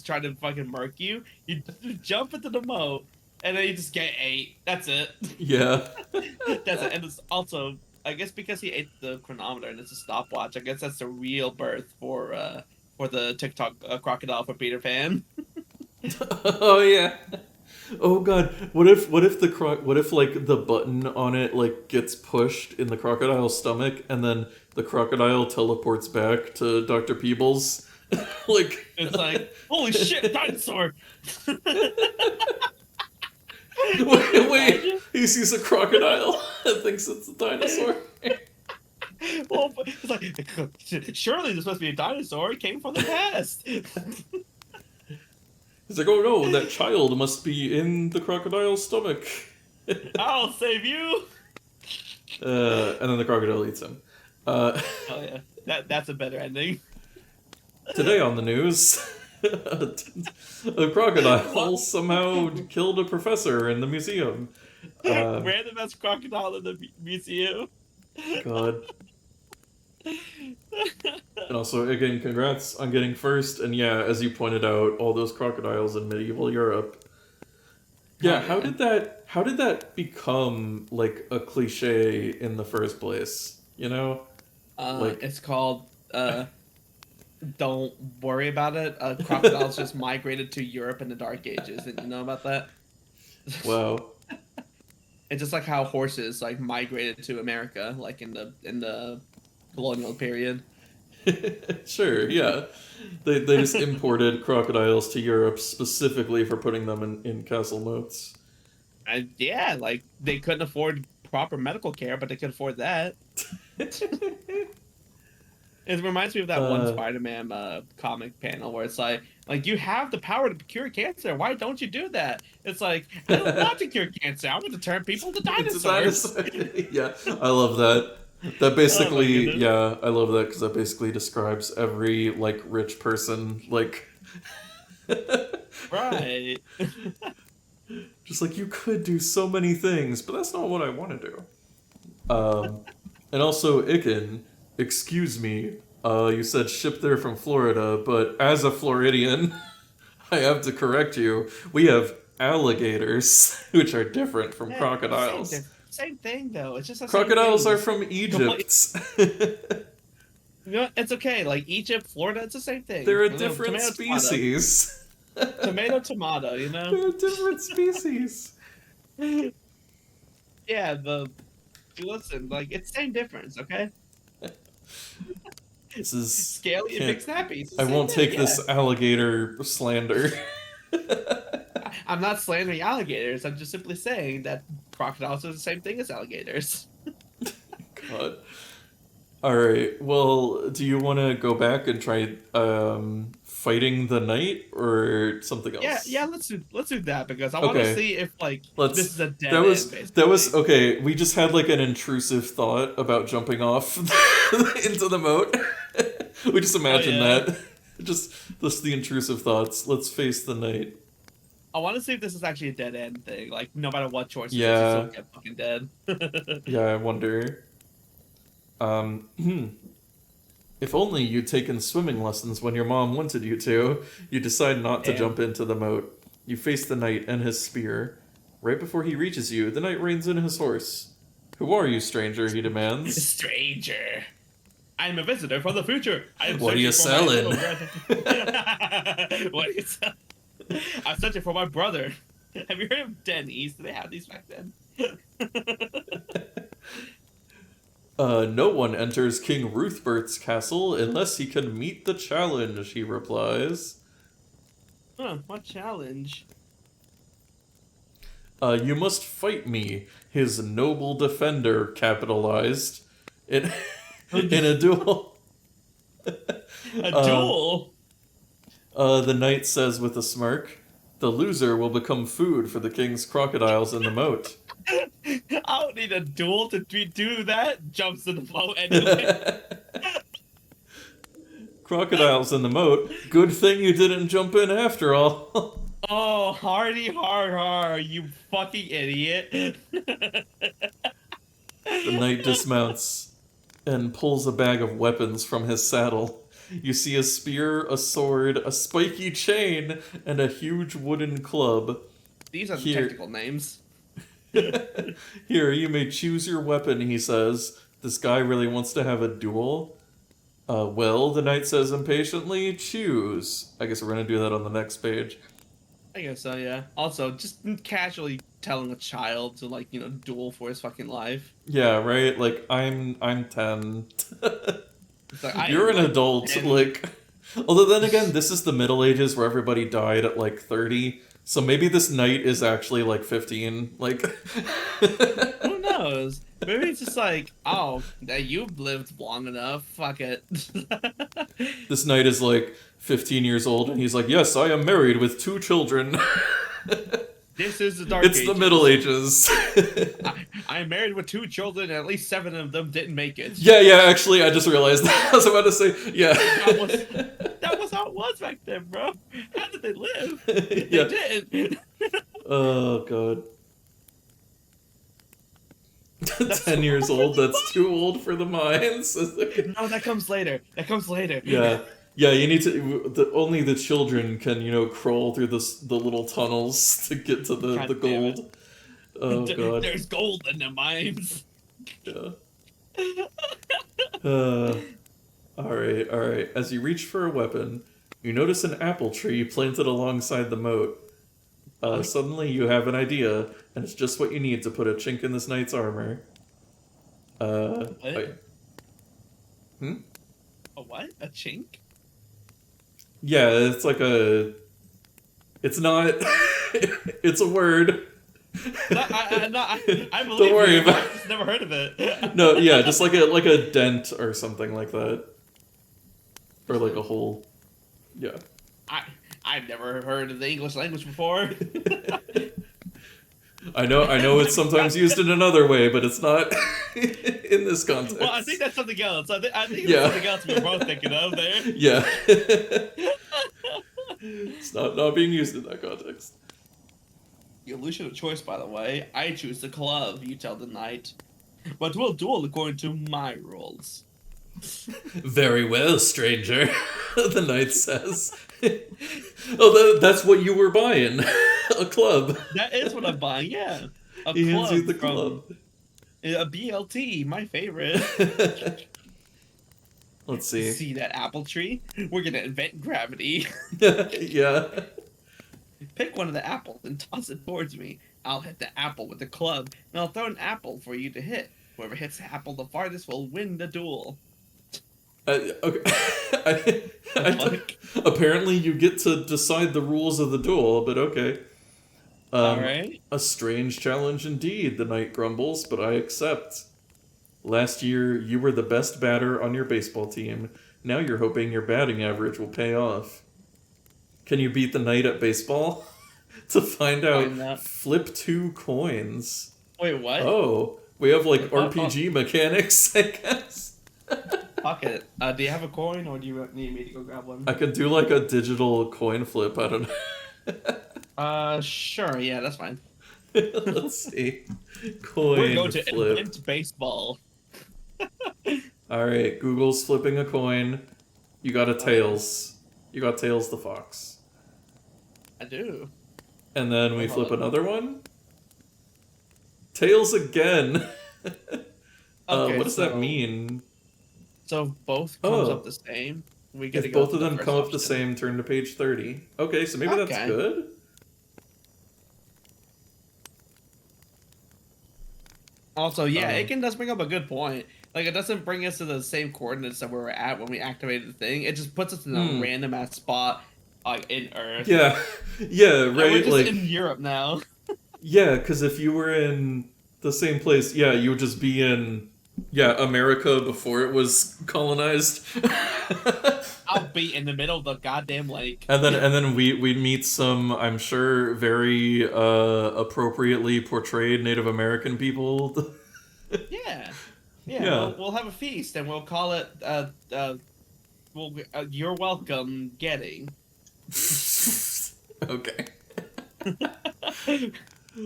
tried to fucking murk you. You jump into the moat, and then you just get ate. That's it. Yeah. That's it. And it's also, I guess because he ate the chronometer and it's a stopwatch, I guess that's the real birth for the TikTok crocodile for Peter Pan. Oh yeah. Oh god. What if like the button on it like gets pushed in the crocodile's stomach and then the crocodile teleports back to Dr. Peebles? Like It's like, holy shit, dinosaur! wait, he sees a crocodile and thinks it's a dinosaur. Well, but it's like, surely this must be a dinosaur. It came from the past. He's like, oh no, that child must be in the crocodile's stomach. I'll save you. And then the crocodile eats him. Oh yeah, that's a better ending. Today on the news, a crocodile somehow killed a professor in the museum. Random ass crocodile in the museum. God. And also, again, congrats on getting first. And yeah, as you pointed out, all those crocodiles in medieval Europe. Yeah, how did that become like a cliche in the first place? You know? Like, It's called Don't Worry About It. Crocodiles just migrated to Europe in the Dark Ages. Didn't you know about that? wow. It's just like how horses like migrated to America, like in the colonial period. Sure, yeah. They just imported crocodiles to Europe specifically for putting them in castle moats. And yeah, like they couldn't afford proper medical care, but they could afford that. It reminds me of that one uh, Spider-Man comic panel where it's like you have the power to cure cancer. Why don't you do that? It's like I don't want to cure cancer. I want to turn people into it's a dinosaurs. dinosaur. Yeah, I love that. That Oh my basically, goodness! yeah, I love that because that basically describes every like rich person, like Right. just like you could do so many things, but that's not what I want to do. And also, Icken, excuse me, you said ship there from Florida, but as a Floridian, I have to correct you. We have alligators, which are different from Yeah, crocodiles. same thing though. It's just the same Crocodiles thing. are Just from complete. Egypt. You know, it's okay. Like Egypt, Florida, it's the same thing. They're a You know, different tomato, tomato, species. tomato, tomato. You know. They're a different species. Yeah, the listen, like it's same difference, okay? This is Scaly and can't. big snappy, it's the I same won't thing, take yeah. this alligator slander. I'm not slandering alligators. I'm just simply saying that crocodiles are the same thing as alligators. God. All right. Well, do you want to go back and try fighting the knight or something Yeah, else? yeah. Let's do that because I want to Okay. see if like this Let's. is a dead end, That was basically. okay. We just had like an intrusive thought about jumping off into the moat. We just Oh imagined yeah. that. Just the intrusive thoughts. Let's face the knight. I want to see if this is actually a dead end thing. Like no matter what choice it is, you still Yeah. get fucking dead. Yeah. I wonder. Um. If only you'd taken swimming lessons when your mom wanted you to. You decide not to Damn. jump into the moat. You face the knight and his spear. Right before he reaches you, the knight reins in his horse. Who are you, stranger? He demands. Stranger. I'm a visitor from the future. I am What are you searching for my little selling? brother. What are you selling? I'm searching for my brother. Have you heard of Denny's? Did they have these back then? No one enters King Ruthbert's castle unless he can meet the challenge, he replies. Huh, what challenge? You must fight me, his noble defender, capitalized, in, in a duel. A Uh, duel? the knight says with a smirk, the loser will become food for the king's crocodiles in the moat. I don't need a duel to do that. Jumps in the boat anyway. Crocodiles in the moat. Good thing you didn't jump in after all. Oh, hardy har, you fucking idiot. The knight dismounts and pulls a bag of weapons from his saddle. You see a spear, a sword, a spiky chain, and a huge wooden club. These are the Here, technical names. here, you may choose your weapon, he says. This guy really wants to have a duel. Well, the knight says impatiently, choose. I guess we're gonna do that on the next page. I guess so, yeah. Also, just casually telling a child to like, duel for his fucking life. Yeah, right? Like, I'm 10. It's like I You're am an like adult, 10. like... Although then again, this is the Middle Ages where everybody died at like 30, so maybe this knight is actually like 15, like... Who knows? Maybe it's just like, oh, that you've lived long enough. Fuck it. This knight is like 15 years old, and he's like, yes, I am married with 2 children. This is the Dark It's Ages. the Middle Ages. I am married with 2 children, and at least 7 of them didn't make it. Yeah, actually, I just realized that. I was about to say, yeah. That was how it was back then, bro. How did they live? They Yeah. didn't. Oh, God. 10 years old, that's too old for the mines. No, that comes later. That comes later. Yeah, you need to... only the children can, crawl through the little tunnels to get to the God damn it. gold. Oh, God. There's gold in the mines. Yeah. Uh, alright, alright. As you reach for a weapon, you notice an apple tree planted alongside the moat. Suddenly you have an idea, and it's just what you need to put a chink in this knight's armor. What? Hmm? A what? A chink? Yeah, it's like a... It's not... it's a word. I believe Don't worry you. about I've just never heard of it. No, yeah, just like a dent or something like that. Or like a hole. Yeah. I've never heard of the English language before. I know it's sometimes used in another way, but it's not in this context. Well, I think that's something else. I think Yeah. that's something else we're both thinking of there. Yeah. It's not being used in that context. The illusion of choice, by the way. I choose the club, you tell the knight. But we'll duel according to my rules. Very well, stranger, the knight says. Oh, that's what you were buying. A club. That is what I'm buying, yeah. He hands you the club. A BLT, my favorite. Let's see. See that apple tree? We're gonna invent gravity. Yeah. Pick one of the apples and toss it towards me. I'll hit the apple with the club, and I'll throw an apple for you to hit. Whoever hits the apple the farthest will win the duel. Okay. Apparently you get to decide the rules of the duel, but okay. Alright. A strange challenge indeed, the knight grumbles, but I accept. Last year, you were the best batter on your baseball team. Now you're hoping your batting average will pay off. Can you beat the knight at baseball? To find out, flip 2 coins. Wait, what? Oh, we have like RPG mechanics, I guess. Fuck it. Do you have a coin, or do you need me to go grab one? I could do like a digital coin flip, I don't know. Sure, yeah, that's fine. Let's see. Coin We're going to flip. invent baseball. Alright, Google's flipping a coin. You got a Tails. You got Tails the fox. I do. And then we flip another one. Tails again. Okay, what does that mean? So both comes up the same. We get If to go both of them come up the same, turn to page 30. Okay, so maybe that's good. Also, yeah, it does bring up a good point. Like, it doesn't bring us to the same coordinates that we were at when we activated the thing. It just puts us in a random ass spot, like in Earth. Yeah, yeah, right. We're just like in Europe now. Yeah, because if you were in the same place, yeah, you would just be in America before it was colonized. I'll be in the middle of the goddamn lake. And then we'd meet some, I'm sure, very appropriately portrayed Native American people. Yeah. We'll have a feast and we'll call it you're welcome getting. Okay.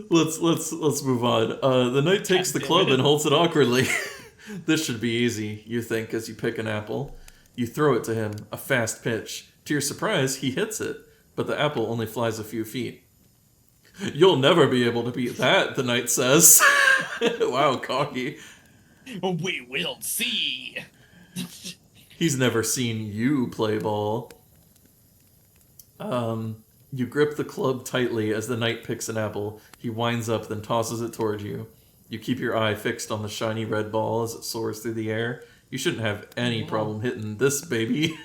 Let's move on. The knight takes the club and holds it awkwardly. This should be easy, you think, as you pick an apple. You throw it to him, a fast pitch. To your surprise, he hits it, but the apple only flies a few feet. You'll never be able to beat that, the knight says. Wow, cocky. We will see. He's never seen you play ball. You grip the club tightly as the knight picks an apple. He winds up, then tosses it toward you. You keep your eye fixed on the shiny red ball as it soars through the air. You shouldn't have any problem hitting this baby.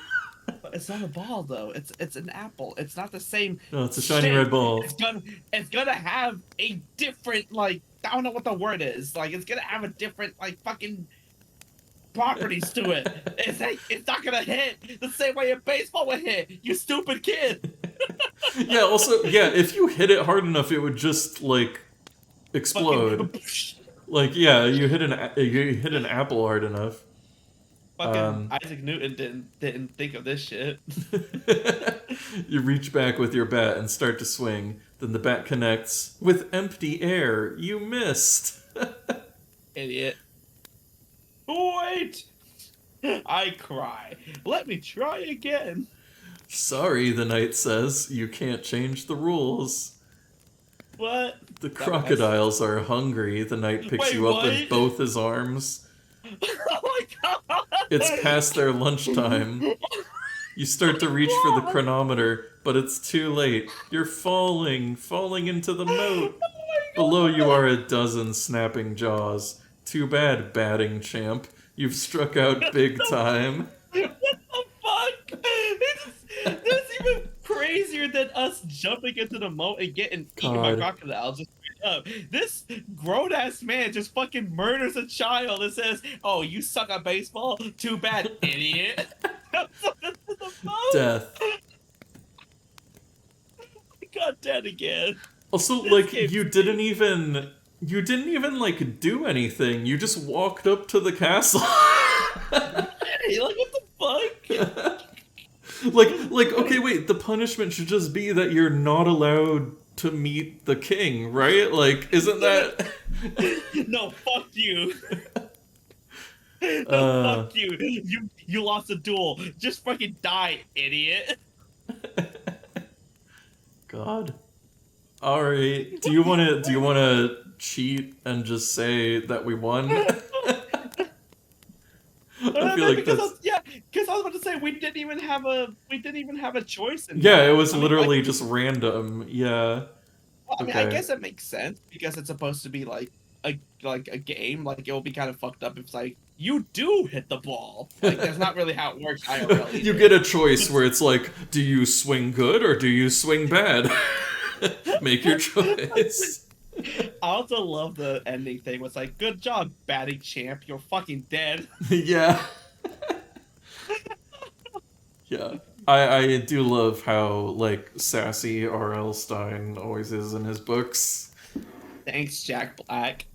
But it's not a ball, though. It's an apple. It's not the same. No, it's a shiny red ball. It's gonna have a different, like, I don't know what the word is. Like, it's gonna have a different, like, fucking properties to it. It's not gonna hit the same way a baseball would hit. You stupid kid. Yeah. Also, if you hit it hard enough, it would just like explode. Like, yeah, you hit an apple hard enough. Fucking Isaac Newton didn't think of this shit. You reach back with your bat and start to swing. Then the bat connects with empty air. You missed. Idiot. Wait! I cry. Let me try again. Sorry, the knight says. You can't change the rules. What? The crocodiles are hungry. The knight picks you up in both his arms. Oh my god! It's past their lunchtime. You start to reach for the chronometer, but it's too late. You're falling into the moat. Below you are a dozen snapping jaws. Too bad, batting champ. You've struck out big time. What the fuck? That's even crazier than us jumping into the moat and getting eaten by God. crocodiles. Just straight up. This grown ass man just fucking murders a child and says, "Oh, you suck at baseball? Too bad, idiot." Jumps into the moat. Death. Got dead again. Also, This like, game's you didn't even like do anything. You just walked up to the castle. Hey, like what the fuck? like okay, wait, the punishment should just be that you're not allowed to meet the king, right? Like, isn't that No, fuck you. No, fuck you. You lost a duel. Just fucking die, idiot. God. All right. Do you want to cheat and just say that we won? I feel like that's because I was about to say we didn't even have a choice in yeah. that. It was I mean, literally like, just random. Yeah. I mean, I Okay. guess it makes sense because it's supposed to be like a game. Like it will be kind of fucked up if it's like you do hit the ball. Like that's not really how it works IRL. You get a choice where it's like, do you swing good or do you swing bad? Make your choice. I also love the ending thing. Was like, good job, batting champ. You're fucking dead. Yeah. Yeah. I do love how, like, sassy R.L. Stein always is in his books. Thanks, Jack Black.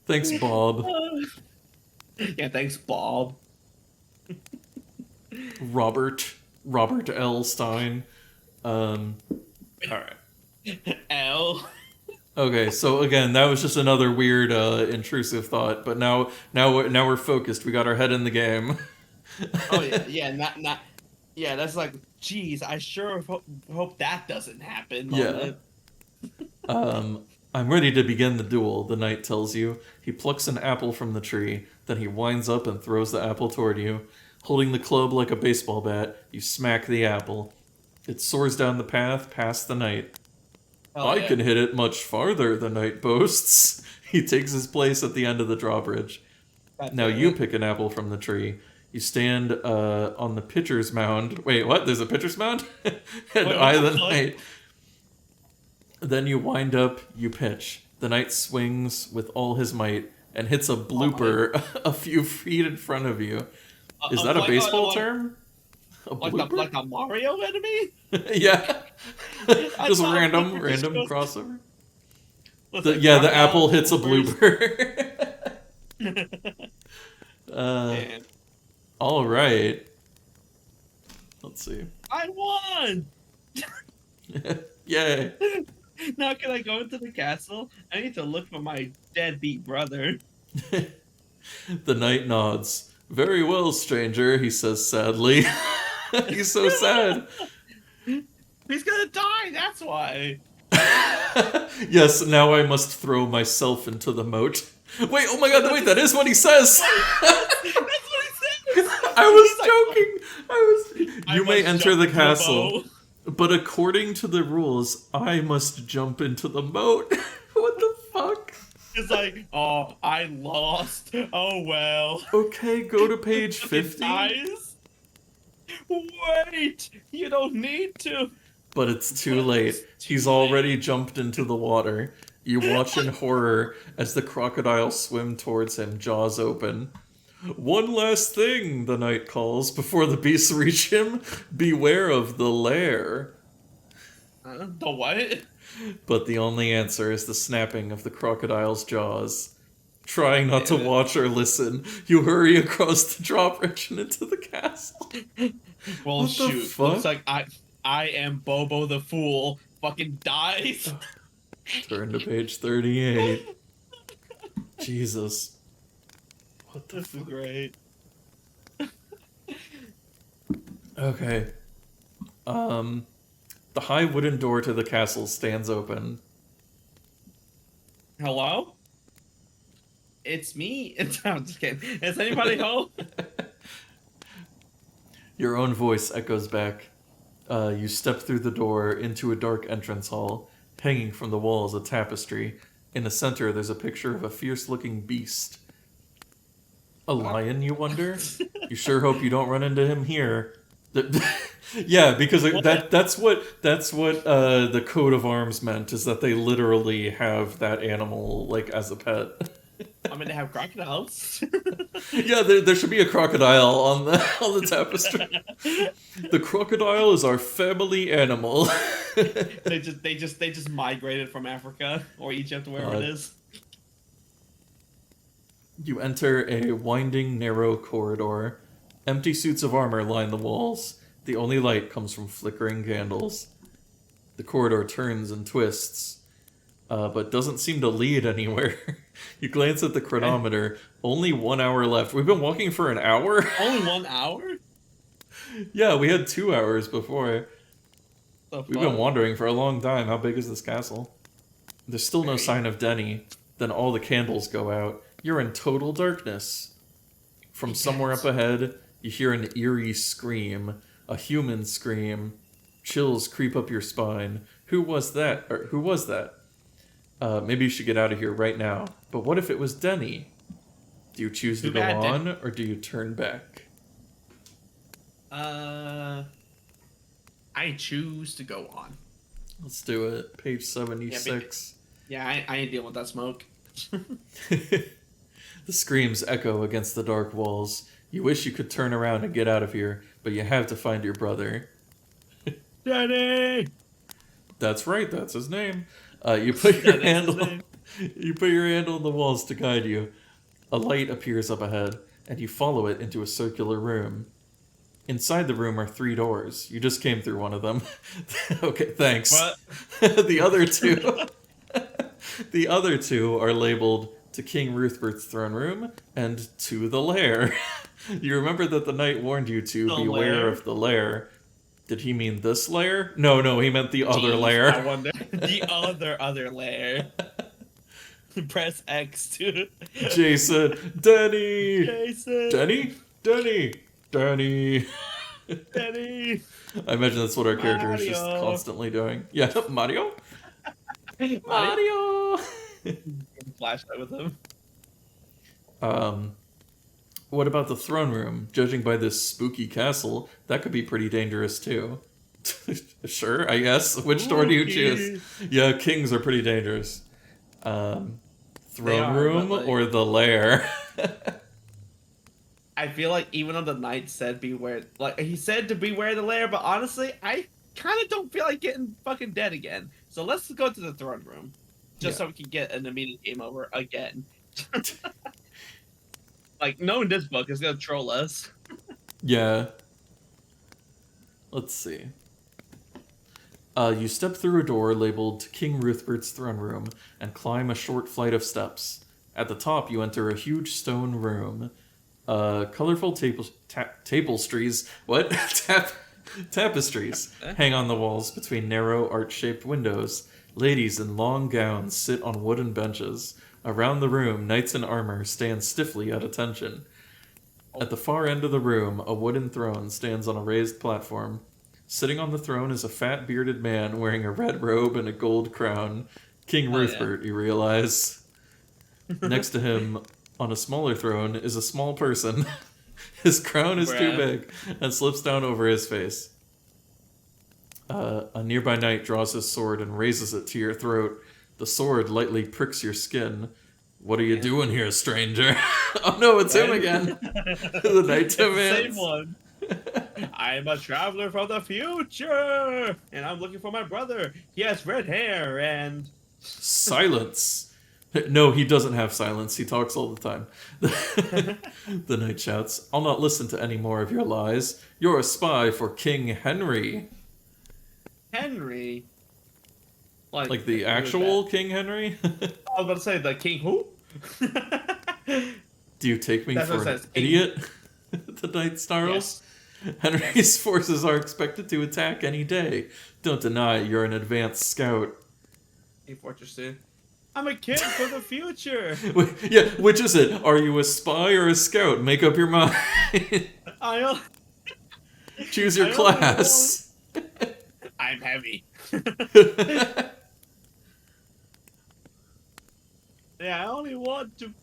Thanks, Bob. Yeah, thanks, Bob. Robert L. Stein. Alright. L. Okay, so again, that was just another weird, intrusive thought, but now we're focused. We got our head in the game. Oh yeah, not. Yeah, that's like, geez, I sure hope that doesn't happen. Yeah. I'm ready to begin the duel, the knight tells you. He plucks an apple from the tree, then he winds up and throws the apple toward you. Holding the club like a baseball bat, you smack the apple. It soars down the path past the knight. I can hit it much farther, the knight boasts. He takes his place at the end of the drawbridge. Now you pick an apple from the tree. You stand on the pitcher's mound. Wait, what? There's a pitcher's mound? And eye the knight. Then you wind up, you pitch. The knight swings with all his might and hits a blooper a few feet in front of you. Is that a baseball term? Like a Mario enemy? Yeah. Just random crossover. The apple hits a blooper. All right. Let's see. I won! Yay. Now can I go into the castle? I need to look for my deadbeat brother. The knight nods. Very well, stranger, he says sadly. He's so sad. He's gonna die, that's why. Yes, now I must throw myself into the moat. Wait, oh my god, wait, that is what he says! That's what he said! I was joking! You may enter the castle, boat. but according to the rules, I must jump into the moat. What the fuck? It's like, oh, I lost. Oh well. Okay, go to page 50. Guys, wait! You don't need to. But it's too late. He's already jumped into the water. You watch in horror as the crocodiles swim towards him, jaws open. One last thing, the knight calls, before the beasts reach him. Beware of the lair. The what? But the only answer is the snapping of the crocodile's jaws. Trying not to watch or listen, you hurry across the drawbridge and into the castle. Well, What the shoot. fuck? Looks like I am Bobo the Fool. Fucking dies. Turn to page 38. Jesus. What the This is great. Okay. The high wooden door to the castle stands open. Hello? It's me. I'm just kidding. Is anybody home? Your own voice echoes back. You step through the door into a dark entrance hall. Hanging from the wall is a tapestry. In the center, there's a picture of a fierce-looking beast. A lion, you wonder? You sure hope you don't run into him here. Yeah, because that's what the coat of arms meant, is that they literally have that animal like as a pet. I mean, they have crocodiles. Yeah, there should be a crocodile on the tapestry. The crocodile is our family animal. they just migrated from Africa or Egypt, wherever it is. You enter a winding, narrow corridor. Empty suits of armor line the walls. The only light comes from flickering candles. The corridor turns and twists, but doesn't seem to lead anywhere. You glance at the chronometer. Only 1 hour left. We've been walking for an hour? Only 1 hour? Yeah, we had 2 hours before. We've been wandering for a long time. How big is this castle? There's still no sign of Denny. Then all the candles go out. You're in total darkness. From somewhere up ahead, you hear an eerie scream. A human scream. Chills creep up your spine. Who was that? Or who was that? Maybe you should get out of here right now. But what if it was Denny? Do you choose to go on, or do you turn back? I choose to go on. Let's do it. Page 76. Yeah, I ain't dealing with that smoke. The screams echo against the dark walls. You wish you could turn around and get out of here, but you have to find your brother. Daddy! That's right, that's his name. You put your handle on the walls to guide you. A light appears up ahead, and you follow it into a circular room. Inside the room are 3 doors. You just came through one of them. Okay, thanks. What? The other two are labeled to King Ruthbert's throne room and to the lair. You remember that the knight warned you to beware of the lair. Did he mean this lair? No, he meant the other lair. I wonder. The other lair. Press X, dude. Jason. Denny. Jason. Denny. I imagine that's what our character is just constantly doing. Yeah, Mario. Mario. Flashlight with him. What about the throne room? Judging by this spooky castle, that could be pretty dangerous too. Sure, I guess. Which door do you choose? Yeah, kings are pretty dangerous. Throne room or the lair? I feel like even though the knight said beware, like he said to beware the lair, but honestly, I kind of don't feel like getting fucking dead again. So let's go to the throne room, just so we can get an immediate game over again. Like, knowing this book is gonna troll us. Yeah. Let's see. You step through a door labeled King Ruthbert's throne room and climb a short flight of steps. At the top, you enter a huge stone room. Colorful tapestries. What? Tapestries hang on the walls between narrow arch-shaped windows. Ladies in long gowns sit on wooden benches. Around the room, knights in armor stand stiffly at attention. At the far end of the room, a wooden throne stands on a raised platform. Sitting on the throne is a fat, bearded man wearing a red robe and a gold crown. King Ruthbert, you realize. Next to him, on a smaller throne, is a small person. His crown is too big and slips down over his face. A nearby knight draws his sword and raises it to your throat. The sword lightly pricks your skin. What are you doing here, stranger? Oh no, it's him again. The knight demands. Same one. I'm a traveler from the future, and I'm looking for my brother. He has red hair and... Silence. No, he doesn't have silence. He talks all the time. The knight shouts, I'll not listen to any more of your lies. You're a spy for King Henry. Henry? Like the actual King Henry? I was about to say, the king who? Do you take me for an idiot? The knight snarls. Yes. Henry's forces are expected to attack any day. Don't deny you're an advanced scout. Hey, Fortress 2. I'm a kid for the future. Yeah, which is it? Are you a spy or a scout? Make up your mind. I, o- Choose your I only want. class. I'm heavy. Yeah, I only want to.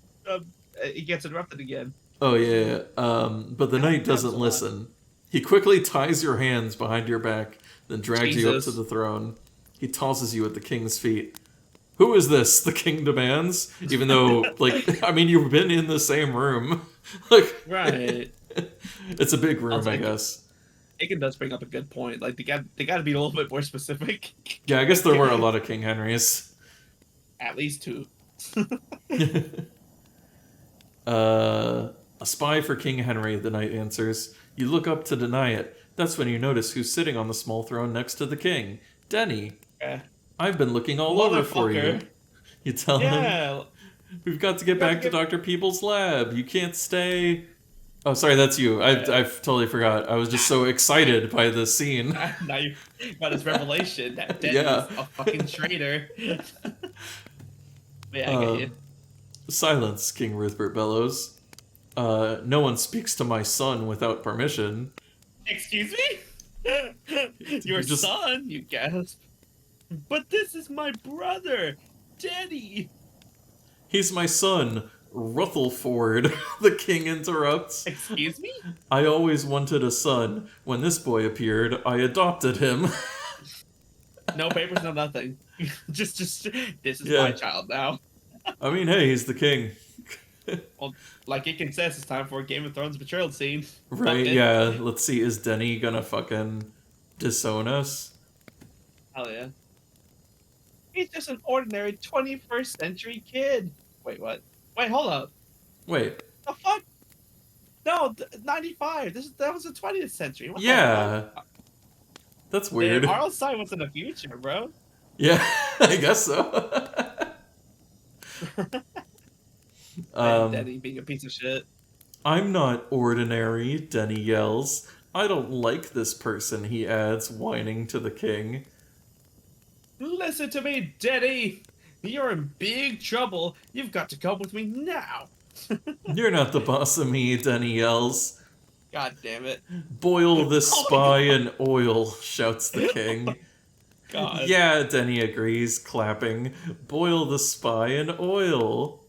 He gets interrupted again. Oh yeah, but the knight doesn't Happens a lot. listen. He quickly ties your hands behind your back, then drags you up to Jesus. the throne. He tosses you at the king's feet. Who is this? The king demands. Even though, like, I mean, you've been in the same room. Like, Right. it's a big room, Also, I guess. Aiken does bring up a good point. Like they got to be a little bit more specific. Yeah, I guess there were a lot of King Henrys. At least two. A spy for King Henry, the knight answers. You look up to deny it. That's when you notice who's sitting on the small throne next to the king. Denny. Yeah. I've been looking all over for you. Motherfucker. You tell him, Yeah. we've got to get back to Dr. People's lab. You can't stay. Oh, sorry, that's you. I've totally forgot. I was just so excited by the scene. Now you got this revelation that Denny's Yeah. a fucking traitor. Yeah, I get you. Silence, King Ruthbert bellows. No one speaks to my son without permission. Excuse me? Your just- son, you gasp. But this is my brother, Denny. He's my son, Ruthleford. The king interrupts. Excuse me? I always wanted a son. When this boy appeared, I adopted him. No papers, no nothing. just, this is Yeah. my child now. I mean, hey, he's the king. Well, like Aiken says, it's time for a Game of Thrones betrayal scene. Right, Fuck it. yeah. Let's see, is Denny gonna fucking disown us? Hell yeah. He's just an ordinary 21st century kid. Wait, what? Wait, hold up. Wait, The fuck? No, 95. That was the 20th century. What the yeah. fuck? That's weird. Arlstein was in the future, bro. Yeah, I guess so. Denny being a piece of shit. I'm not ordinary, Denny yells. I don't like this person, he adds, whining to the king. Listen to me, Denny. You're in big trouble. You've got to come with me now. You're not the boss of me, Denny yells. God damn it. Boil this Oh my spy in oil, shouts the king. God. Yeah, Denny agrees, clapping. Boil the spy in oil.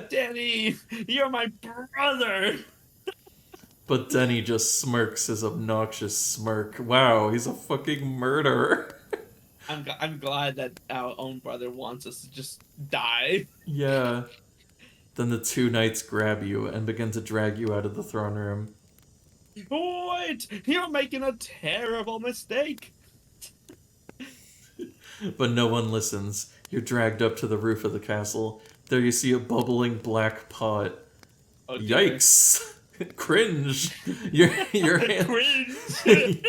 Denny, you're my brother. But Denny just smirks his obnoxious smirk. Wow, he's a fucking murderer. I'm glad that our own brother wants us to just die. Yeah. Then the two knights grab you and begin to drag you out of the throne room. Wait, you're making a terrible mistake. But no one listens. You're dragged up to the roof of the castle. There you see a bubbling black pot. Oh, dear. Yikes! Cringe! Your hand Cringe.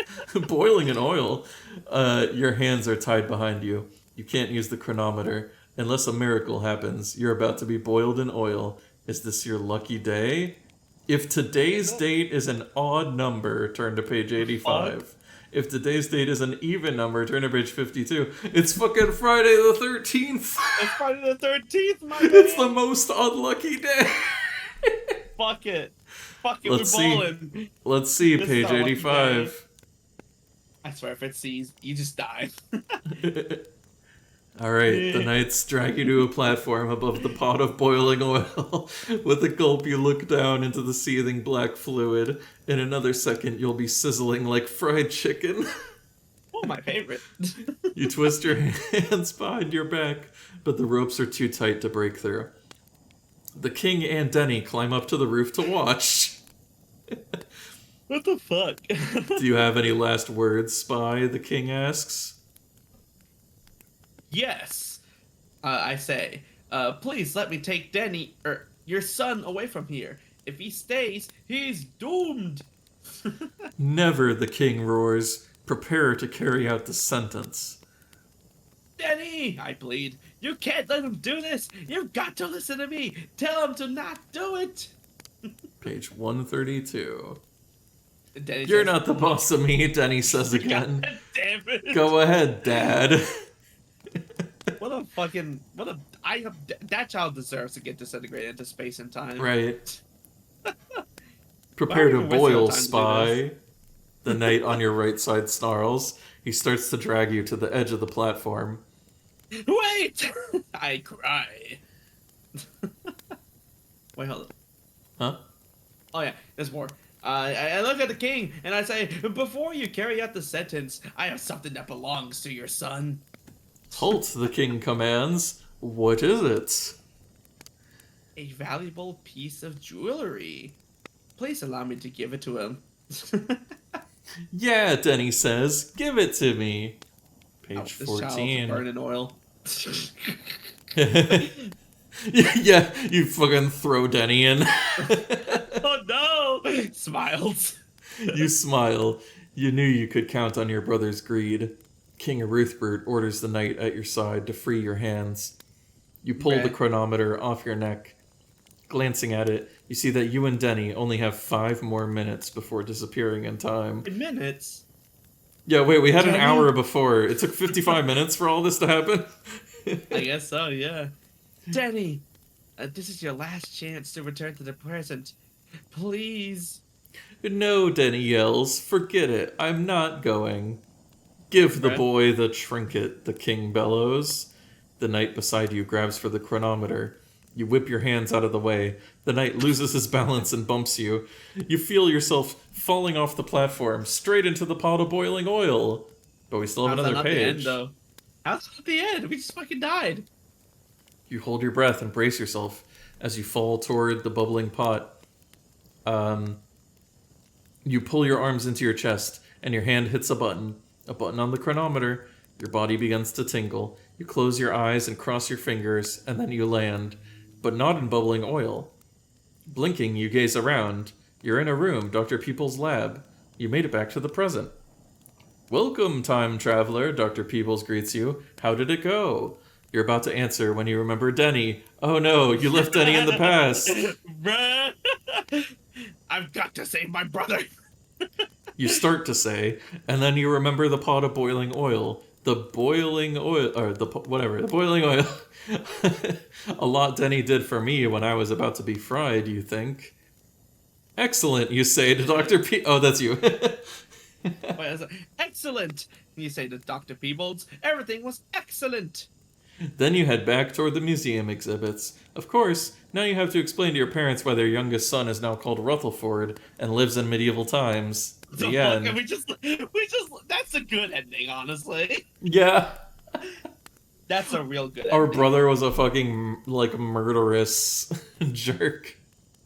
boiling in oil. Your hands are tied behind you. You can't use the chronometer. Unless a miracle happens, you're about to be boiled in oil. Is this your lucky day? If today's date is an odd number, turn to page 85. If today's date is an even number, turn to page 52. It's fucking Friday the 13th! It's Friday the 13th, my It's man. the most unlucky day! Fuck it. Fuck it, Let's we're see. balling. Let's see, This is page our lucky 85. I swear, if it sees, you just die. Alright, the knights drag you to a platform above the pot of boiling oil. With a gulp, you look down into the seething black fluid. In another second, you'll be sizzling like fried chicken. Oh, my favorite. You twist your hands behind your back, but the ropes are too tight to break through. The king and Denny climb up to the roof to watch. What the fuck? Do you have any last words, Spy? The king asks. Yes. I say, please let me take Denny, or your son, away from here. If he stays, he's doomed. Never, the king roars. Prepare to carry out the sentence. Denny, I plead. You can't let him do this. You've got to listen to me. Tell him to not do it. Page 132. Denny You're says, not the boss of me, Denny says again. God damn it. Go ahead, Dad. What What a fucking what a I have that child deserves to get disintegrated into space and time. Right. Why are Prepare we to even wasting our boil, time to do this? spy. The knight on your right side snarls. He starts to drag you to the edge of the platform. Wait! I cry. Wait, hold on. Huh? Oh yeah, there's more. I look at the king and I say, before you carry out the sentence, I have something that belongs to your son. Halt, the king commands. What is it? A valuable piece of jewelry. Please allow me to give it to him. Yeah, Denny says. Give it to me. Oh, Page this child's 14. burning oil. Yeah, you fucking throw Denny in. Oh no! Smiles. You smile. You knew you could count on your brother's greed. King Ruthbert orders the knight at your side to free your hands. You pull the Okay. chronometer off your neck. Glancing at it, you see that you and Denny only have 5 more minutes before disappearing in time. In minutes. Yeah, wait, we had an Denny? hour before. It took 55 minutes for all this to happen? I guess so, yeah. Denny, this is your last chance to return to the present. Please. No, Denny yells. Forget it. I'm not going. Give the Okay. boy the trinket, the king bellows. The knight beside you grabs for the chronometer. You whip your hands out of the way. The knight loses his balance and bumps you. You feel yourself falling off the platform, straight into the pot of boiling oil. But we still have How's that another not the end, page. though? How's that not the end? We just fucking died. You hold your breath and brace yourself as you fall toward the bubbling pot. You pull your arms into your chest, and your hand hits a button on the chronometer. Your body begins to tingle. You close your eyes and cross your fingers, and then you land, but not in bubbling oil. Blinking, you gaze around. You're in a room, Dr. Peoples' lab. You made it back to the present. Welcome, time traveler, Dr. Peebles greets you. How did it go? You're about to answer when you remember Denny. Oh no, you left Denny in the past. Bruh. I've got to save my brother. You start to say, and then you remember the pot of boiling oil. The boiling oil, or the boiling oil. A lot Denny did for me when I was about to be fried, you think. Excellent, you say to Dr. P. Oh, that's you. Excellent. You say to Dr. Peebles, everything was excellent. Then you head back toward the museum exhibits. Of course, now you have to explain to your parents why their youngest son is now called Rutherford and lives in medieval times. The The fuck? end. We just, that's a good ending, honestly. Yeah. That's a real good Our ending. brother was a fucking, murderous jerk.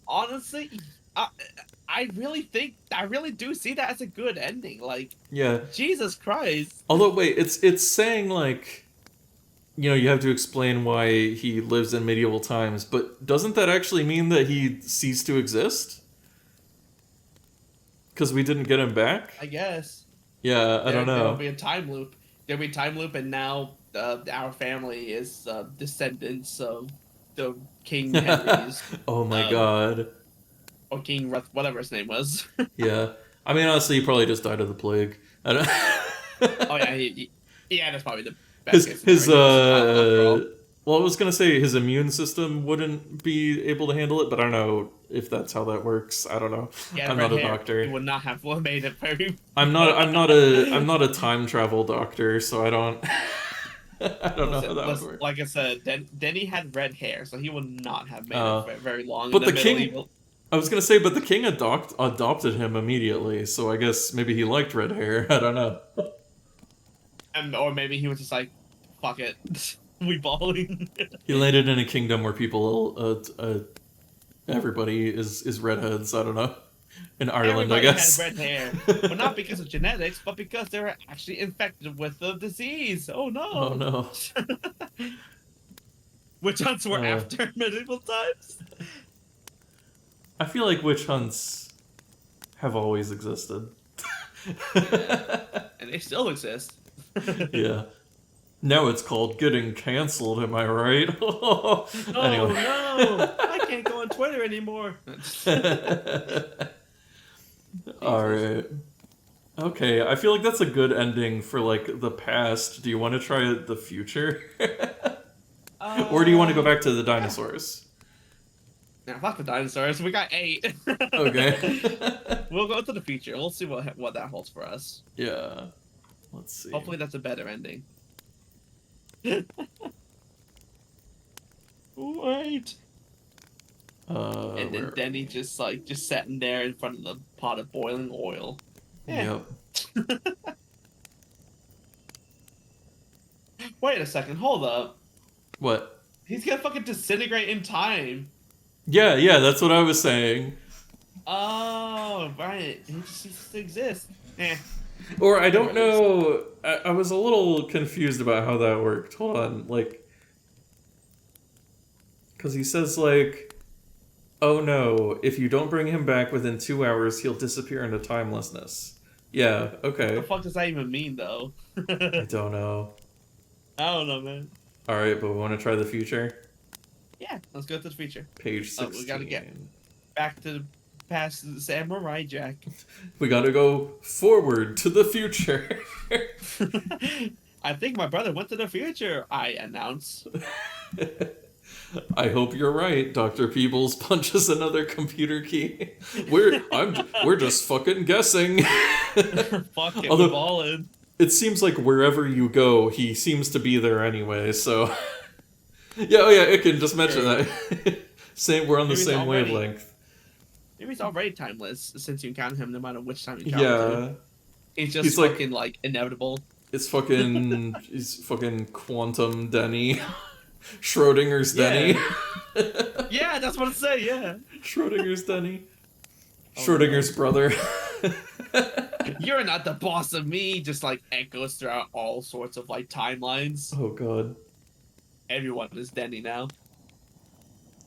Honestly, I really do see that as a good ending. Like, Yeah. Jesus Christ. Although, wait, it's saying, you have to explain why he lives in medieval times, but doesn't that actually mean that he ceased to exist? Because we didn't get him back? I guess. Yeah, I don't There'll know. be a time loop. There'll be a time loop, and now our family is descendants of the King Henry's Oh my um, god. or King whatever his name was. Yeah. I mean, honestly, he probably just died of the plague. I don't... Oh yeah, yeah, that's probably the best case his scenario. He was a powerful girl. well, I was gonna say his immune system wouldn't be able to handle it, but I don't know if that's how that works. I don't know. He had I'm red not a hair. doctor. He would not have made it very. I'm not a time travel doctor, so I don't I don't know how that would work. Like I said, Denny had red hair, so he would not have made it very long. But in the king, medieval. I was gonna say, but the king adopted him immediately, so I guess maybe he liked red hair. I don't know. Or maybe he was just like, fuck it, we balling. He landed in a kingdom where people, everybody is redheads. I don't know. In Ireland, Everybody I guess. had red hair, but not because of genetics, but because they were actually infected with the disease. Oh no! Oh no. Witch hunts were after medieval times. I feel like witch hunts have always existed. And they still exist. Yeah. Now it's called getting canceled, am I right? Oh Anyway. no! I can't go on Twitter anymore. Alright. Okay, I feel like that's a good ending for, the past. Do you want to try the future? Or do you want to go back to the dinosaurs? Now, fuck the dinosaurs. We got 8. Okay. We'll go to the future. We'll see what that holds for us. Yeah. Let's see. Hopefully, that's a better ending. Wait. And then Denny just sitting there in front of the pot of boiling oil. Yep. Wait a second. Hold up. What? He's gonna fucking disintegrate in time. Yeah, that's what I was saying. Oh, right. He just ceases to exist. Or I don't know. I was a little confused about how that worked. Hold on, like, because he says like, "Oh no, if you don't bring him back within 2 hours, he'll disappear into timelessness." Yeah. Okay. What the fuck does that even mean, though? I don't know. I don't know, man. All right, but we want to try the future. Yeah, let's go to the future. Page 16. We gotta get back to the past the Samurai Jack. We gotta go forward to the future. I think my brother went to the future, I announce. I hope you're right. Dr. Peebles punches another computer key. We're just fucking guessing. Fuck it, we're all in. It seems like wherever you go, he seems to be there anyway, so yeah, it can just mention that. We're on the same wavelength. Maybe he's already timeless since you encounter him no matter which time you encounter him. He's just fucking like inevitable. He's fucking quantum Denny. Schrodinger's Denny. Yeah, that's what I say, yeah. Schrodinger's Denny. Schrodinger's brother. You're not the boss of me, just like echoes throughout all sorts of like timelines. Oh god. Everyone is Denny now.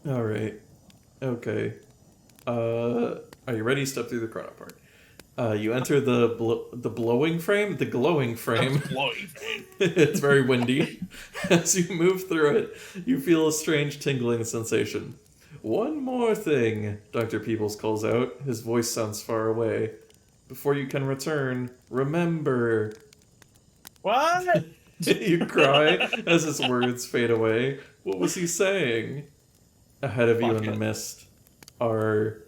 Alright. Okay. Are you ready? Step through the chrono part. You enter the glowing frame? The glowing frame. Glowing frame. It's very windy. As you move through it, you feel a strange tingling sensation. One more thing, Dr. Peebles calls out. His voice sounds far away. Before you can return, remember. What? You cry as his words fade away. What was he saying? Ahead of you in the mist are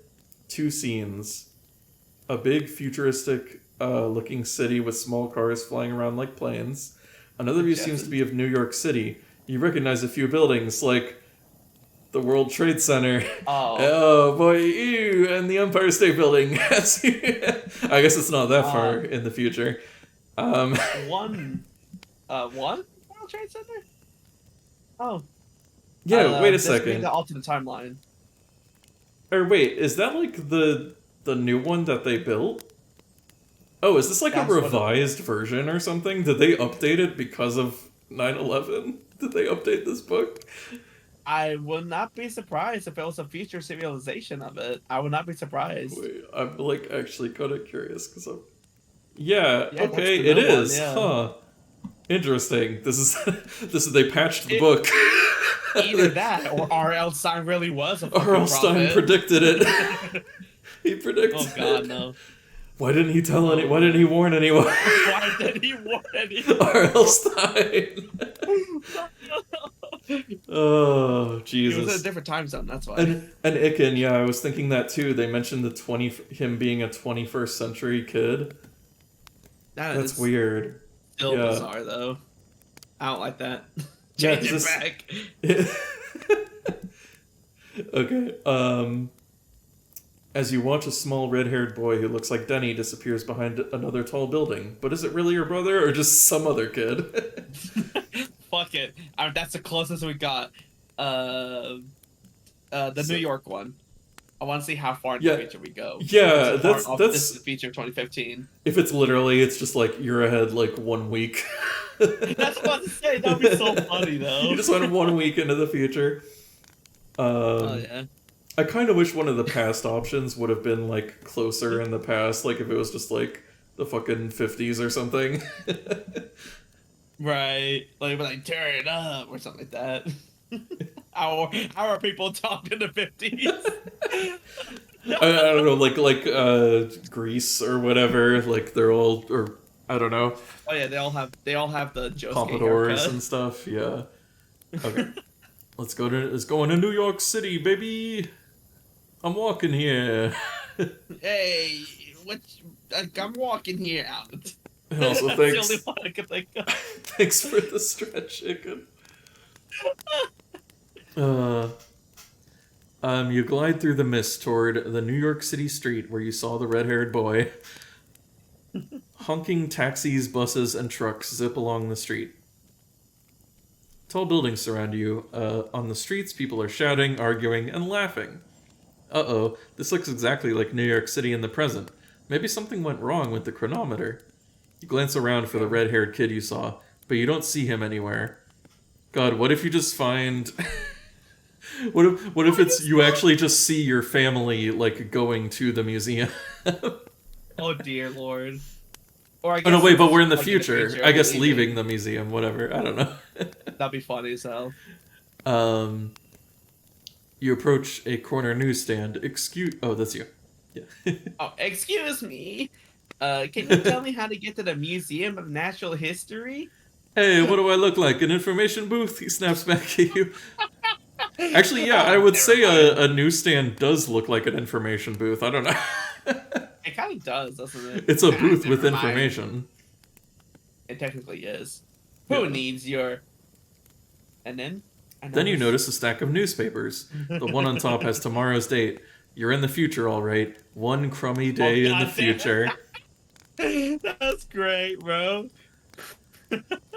2 scenes. A big futuristic looking city with small cars flying around like planes. Another view seems to be of New York City. You recognize a few buildings like the World Trade Center. Oh boy, ew, and the Empire State Building. I guess it's not that far in the future. One World Trade Center? Oh. Yeah, wait a second. The alternate timeline. Or wait, is that like the new one that they built? Oh, is this like a revised version or something? Did they update it because of 9/11? Did they update this book? I would not be surprised if it was a future serialization of it. I would not be surprised. Wait, I'm like actually kind of curious because I'm... Yeah, okay, it is. Yeah. Huh. Interesting. This is they patched the book. Either that, or R.L. Stein really was a fucking R.L. Stein predicted it. He predicted it. Oh god, no. Why didn't he tell any? Why didn't he warn anyone? Why did he warn anyone? R.L. Stein. Oh Jesus! He was in a different time zone. That's why. And Icken, yeah, I was thinking that too. They mentioned him being a 21st century kid. That's weird. Still bizarre though. I don't like that. Yeah, Change it back. Okay. As you watch a small red-haired boy who looks like Denny disappears behind another tall building. But is it really your brother or just some other kid? Fuck it. That's the closest we got. The New York one. I want to see how far in the future we go. Yeah, that's this is the feature of 2015. If it's literally, it's just like you're ahead like 1 week. That's what I was to say. That'd be so funny though. You just went 1 week into the future. Oh yeah. I kind of wish one of the past options would have been like closer in the past, like if it was just like the fucking 50s or something. Right, like turn it up or something like that. How are people talking in the 50s? I don't know, like Greece or whatever. Like they're all, or I don't know. Oh yeah, they all have the Josuke pompadours haircut and stuff. Yeah. Okay. Let's go to New York City, baby. I'm walking here. Hey, what? I'm walking here out. And also, That's the only thanks. one I could think of. Thanks for the stretch chicken. You glide through the mist toward the New York City street where you saw the red-haired boy. Honking taxis, buses, and trucks zip along the street. Tall buildings surround you. On the streets, people are shouting, arguing, and laughing. Uh-oh, this looks exactly like New York City in the present. Maybe something went wrong with the chronometer. You glance around for the red-haired kid you saw, but you don't see him anywhere. God, what if you just find... what if it's you actually just see your family, like, going to the museum? Oh dear lord. Or I guess Oh no, wait, but we're in the like future. I guess leaving the museum, whatever. I don't know. That'd be funny as hell. You approach a corner newsstand. Oh, that's you. Yeah. Oh, excuse me. Can you tell me how to get to the Museum of Natural History? Hey, what do I look like? An information booth? He snaps back at you. Actually, yeah, I would say a newsstand does look like an information booth. I don't know. It kind of does, doesn't it? It's a booth with information. It technically is. Who needs your... And then? Then you notice a stack of newspapers. The one on top has tomorrow's date. You're in the future, all right. One crummy day in the future. That's great, bro.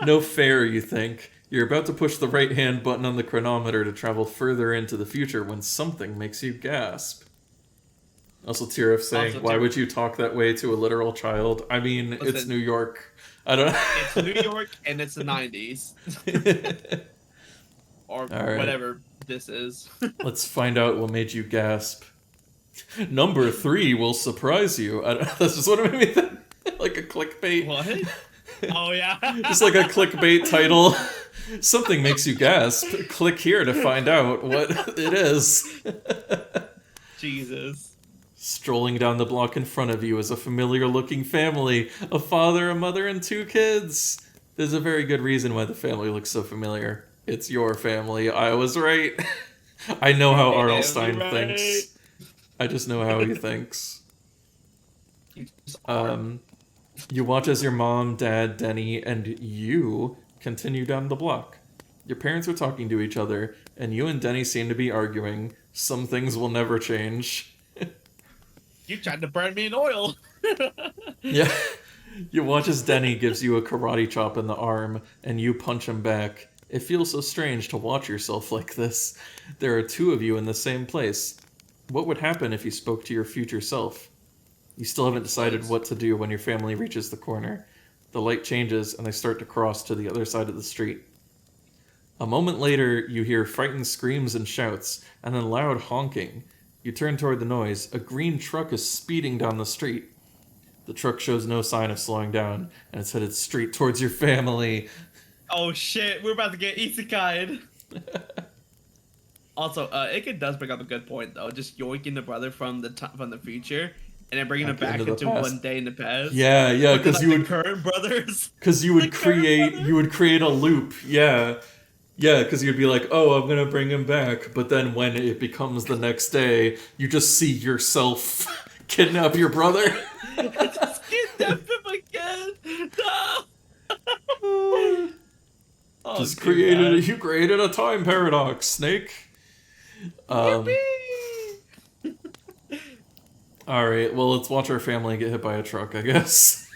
No fair, you think. You're about to push the right-hand button on the chronometer to travel further into the future when something makes you gasp. Also, Tirif saying, why would you talk that way to a literal child? I mean, listen, it's New York. I don't know. It's New York, and it's the 90s. Or whatever this is. Let's find out what made you gasp. Number 3 will surprise you. That's just what it made me think. Like a clickbait. What? Oh, yeah. Just like a clickbait title. Something makes you gasp. Click here to find out what it is. Jesus. Strolling down the block in front of you is a familiar-looking family. A father, a mother, and 2 kids. There's a very good reason why the family looks so familiar. It's your family. I was right. I know how Arlstein thinks. I just know how he thinks. You watch as your mom, dad, Denny, and you continue down the block. Your parents are talking to each other, and you and Denny seem to be arguing. Some things will never change. You tried to burn me in oil. Yeah. You watch as Denny gives you a karate chop in the arm, and you punch him back. It feels so strange to watch yourself like this. There are 2 of you in the same place. What would happen if you spoke to your future self? You still haven't decided what to do when your family reaches the corner. The light changes, and they start to cross to the other side of the street. A moment later, you hear frightened screams and shouts, and then loud honking. You turn toward the noise. A green truck is speeding down the street. The truck shows no sign of slowing down, and it's headed straight towards your family. Oh shit, we're about to get isekai'd. Also, Ika does bring up a good point though. Just yoinking the brother from the future, and then bringing him back into one day in the past. Yeah, yeah, because you would current brothers. Because you would create a loop. Yeah, yeah, because you'd be like, oh, I'm gonna bring him back, but then when it becomes the next day, you just see yourself kidnap your brother. Just kidnap him again. No. Just you created a time paradox, Snake. Alright, well, let's watch our family get hit by a truck, I guess.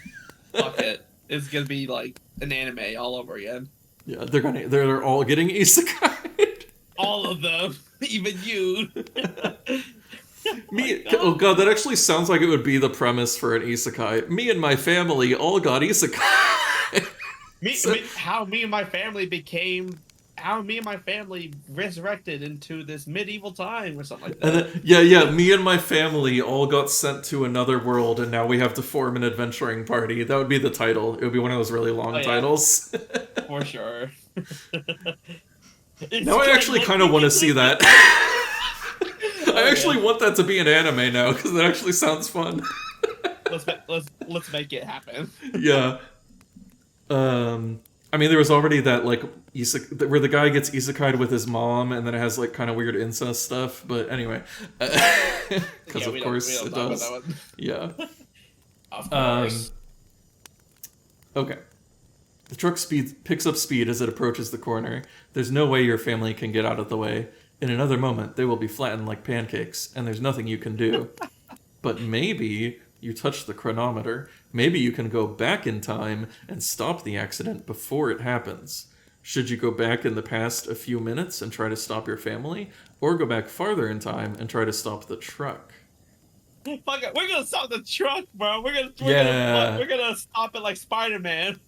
Fuck it. It's gonna be like an anime all over again. Yeah, they're all getting isekai. All of them. Even you. Oh god, that actually sounds like it would be the premise for an isekai. Me and my family all got isekai. How me and my family resurrected into this medieval time or something like that. And then, me and my family all got sent to another world, and now we have to form an adventuring party. That would be the title. It would be one of those really long titles. For sure. Now I actually kind of want to see that. I actually want that to be an anime now, because that actually sounds fun. Let's make it happen. Yeah. I mean, there was already that like where the guy gets isekai'd with his mom, and then it has like kind of weird incest stuff. But anyway, because Yeah, of we course don't it talk about does. that one. Yeah. Of Um, course. okay. The truck picks up speed as it approaches the corner. There's no way your family can get out of the way. In another moment, they will be flattened like pancakes, and there's nothing you can do. But maybe you touch the chronometer. Maybe you can go back in time and stop the accident before it happens. Should you go back in the past a few minutes and try to stop your family, or go back farther in time and try to stop the truck? Fuck it. We're gonna stop the truck, bro. Yeah. We're gonna stop it like Spider-Man.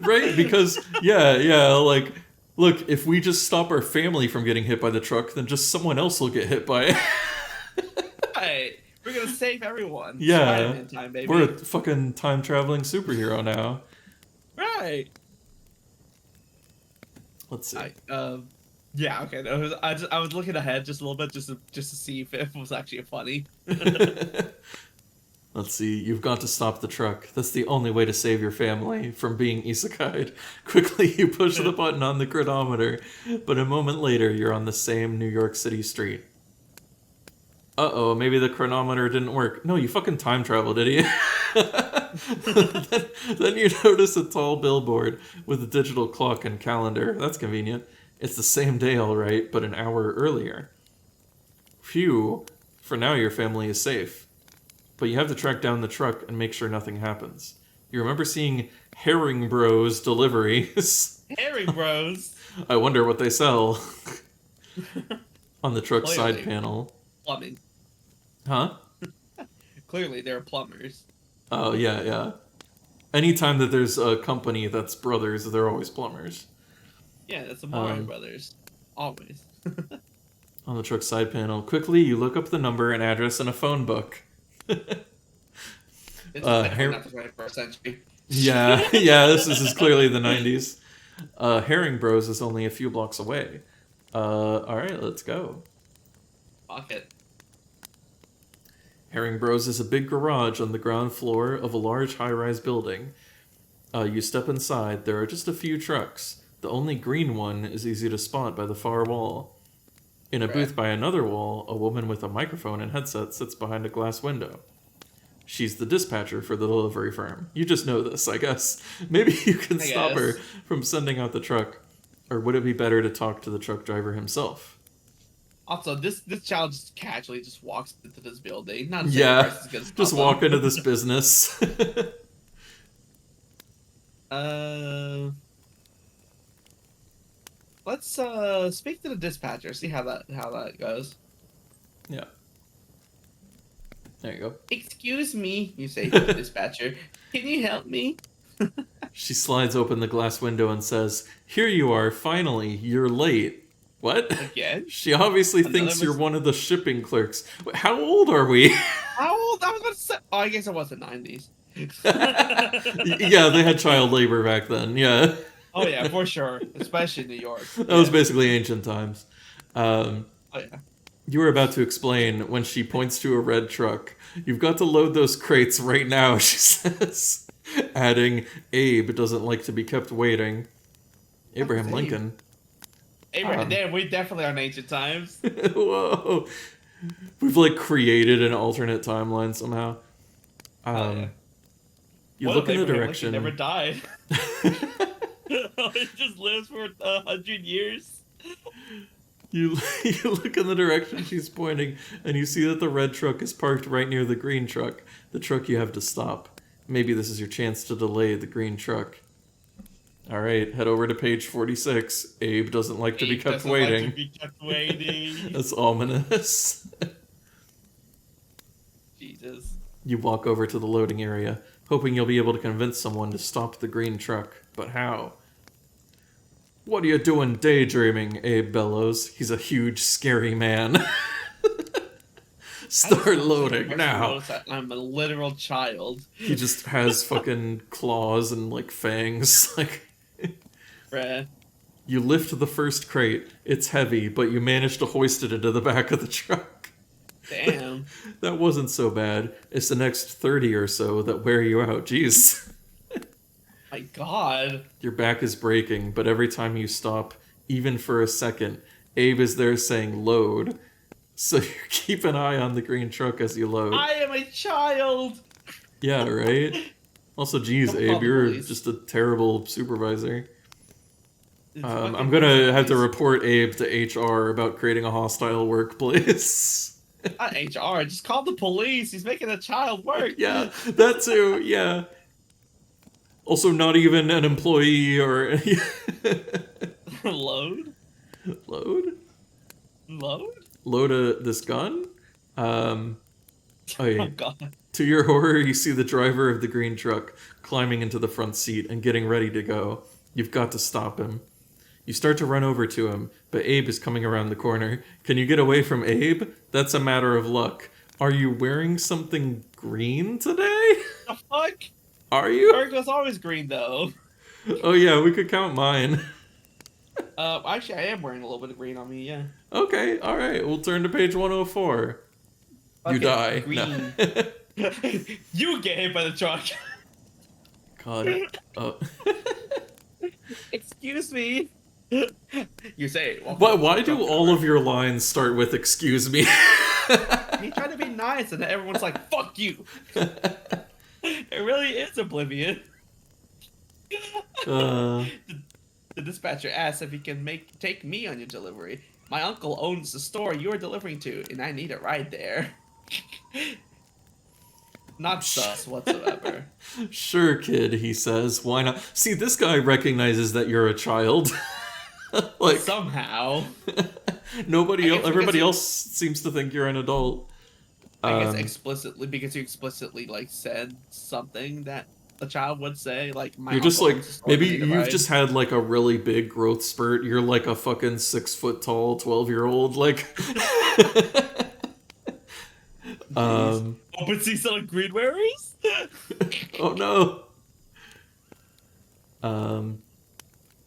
Right? Because, yeah, like, look, if we just stop our family from getting hit by the truck, then just someone else will get hit by it. Right. We're gonna save everyone. Yeah. Spider-Man time, baby. We're a fucking time-traveling superhero now. Right. Let's see. Yeah. Okay. I was looking ahead just a little bit, just to see if it was actually funny. Let's see. You've got to stop the truck. That's the only way to save your family from being isekai'd. Quickly, you push the button on the chronometer, but a moment later, you're on the same New York City street. Uh-oh, maybe the chronometer didn't work. No, you fucking time traveled, idiot. then you notice a tall billboard with a digital clock and calendar. That's convenient. It's the same day, all right, but an hour earlier. Phew. For now, your family is safe. But you have to track down the truck and make sure nothing happens. You remember seeing Herring Bros deliveries. Herring Bros. I wonder what they sell. On the truck's Clearly. side panel. Plumbing. Huh? Clearly, they're plumbers. Oh, yeah. Anytime that there's a company that's brothers, they're always plumbers. Yeah, that's the Mario Brothers. Always. On the truck's side panel. Quickly, you look up the number and address in a phone book. It's definitely not the 21st century. Yeah, this is clearly the 90s. Herring Bros is only a few blocks away. Alright, let's go. Fuck it. Herring Bros is a big garage on the ground floor of a large high-rise building. You step inside, there are just a few trucks. The only green one is easy to spot by the far wall. In a booth by another wall, a woman with a microphone and headset sits behind a glass window. She's the dispatcher for the delivery firm. You just know this, I guess. Maybe you can stop her from sending out the truck. Or would it be better to talk to the truck driver himself? Also, this child just casually just walks into this building. Not just walk into this business. Let's speak to the dispatcher. See how that goes. Yeah. There you go. Excuse me, you say to the dispatcher. Can you help me? She slides open the glass window and says, "Here you are, finally. You're late." What? Again? She obviously thinks you're one of the shipping clerks. Wait, how old are we? How old? I was about to say. Oh, I guess it was the 90s. Yeah, they had child labor back then. Yeah. Oh yeah, for sure, especially in New York. That was basically ancient times. Oh yeah. You were about to explain when she points to a red truck. You've got to load those crates right now, she says, adding, Abe doesn't like to be kept waiting. Abraham Lincoln. Abraham, we definitely are in ancient times. Whoa. We've like created an alternate timeline somehow. You look in the direction. He never died. He just lives for 100 years. You look in the direction she's pointing, and you see that the red truck is parked right near the green truck, the truck you have to stop. Maybe this is your chance to delay the green truck. All right, head over to page 46. Abe doesn't like to be kept waiting. That's ominous. Jesus. You walk over to the loading area, hoping you'll be able to convince someone to stop the green truck. But how? What are you doing daydreaming? Abe bellows. He's a huge, scary man. Start loading now. I'm a literal child. He just has fucking claws and like fangs. Like, Bruh. You lift the first crate. It's heavy, but you manage to hoist it into the back of the truck. Damn. That wasn't so bad. It's the next 30 or so that wear you out. Jeez. My God. Your back is breaking, but every time you stop, even for a second, Abe is there saying load. So you keep an eye on the green truck as you load. I am a child. Yeah, right? Also, geez, Someone call Abe, the you're police. just a terrible supervisor. It's I'm fucking gonna have to police. report Abe to HR about creating a hostile workplace. Not HR. Just call the police. He's making a child work. Yeah, that too, yeah. Also, not even an employee or... Load? Load? Load? Load this gun? Oh, Oh yeah. God. To your horror, you see the driver of the green truck climbing into the front seat and getting ready to go. You've got to stop him. You start to run over to him, but Abe is coming around the corner. Can you get away from Abe? That's a matter of luck. Are you wearing something green today? The fuck? Are you? Virgo's always green though. Oh yeah, we could count mine. Actually, I am wearing a little bit of green on me. Yeah. Okay, alright, we'll turn to page 104. You Okay, die. green. No. You get hit by the truck. God. Oh. Excuse me. You say. Why do all of your lines start with "excuse me"? He tried to be nice, and then everyone's like, "Fuck you." It really is oblivion. uh, The dispatcher asks if he can take me on your delivery. My uncle owns the store you're delivering to, and I need a ride there. Not sus whatsoever. sure, kid, he says. Why not? See, this guy recognizes that you're a child. Like Somehow. everybody else seems to think you're an adult. I guess explicitly, because you explicitly like said something that a child would say, like my You're just uncle like, owns the store, maybe I need a you've ride. just had like a really big growth spurt. You're like a fucking 6 foot tall 12-year-old. Like, Open season on green berries? oh no.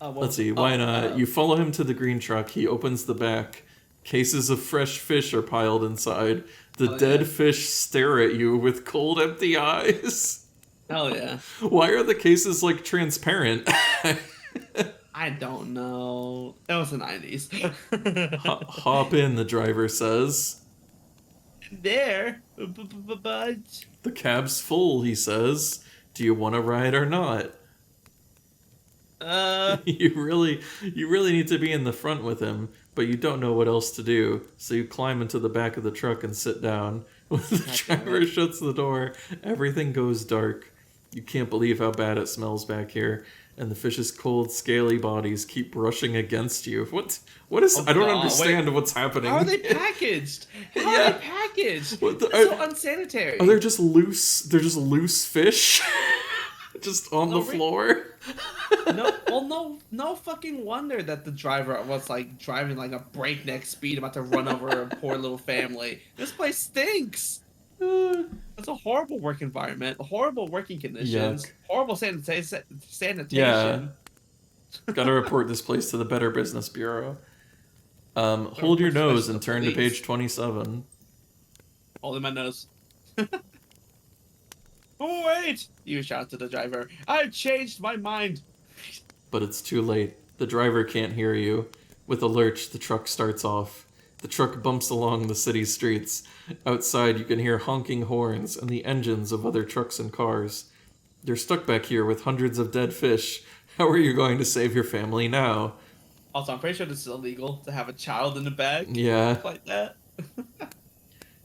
Well, Let's see, why not? You follow him to the green truck. He opens the back. Cases of fresh fish are piled inside. The dead fish stare at you with cold, empty eyes. Hell yeah. Why are the cases like transparent? I don't know. It was the 90s. Hop in, the driver says. There. But The cab's full, he says. Do you want to ride or not? You really need to be in the front with him, but you don't know what else to do, so you climb into the back of the truck and sit down. When the driver shuts the door, everything goes dark. You can't believe how bad it smells back here, and the fish's cold, scaly bodies keep brushing against you. What is... I don't understand what's happening. How are they packaged? How are they packaged? What That's so unsanitary. Are they just loose... They're just loose fish? Just on the floor? No fucking wonder that the driver was like driving like a breakneck speed, about to run over a poor little family. This place stinks. It's a horrible work environment, horrible working conditions, horrible sanitation. Yeah. Gotta report this place to the Better Business Bureau. Hold your nose and turn to page 27. Holding my nose. Oh, wait! You shout to the driver. I've changed my mind. But it's too late. The driver can't hear you. With a lurch, the truck starts off. The truck bumps along the city streets. Outside, you can hear honking horns and the engines of other trucks and cars. You're stuck back here with hundreds of dead fish. How are you going to save your family now? Also, I'm pretty sure this is illegal to have a child in the bag. Yeah. Like that.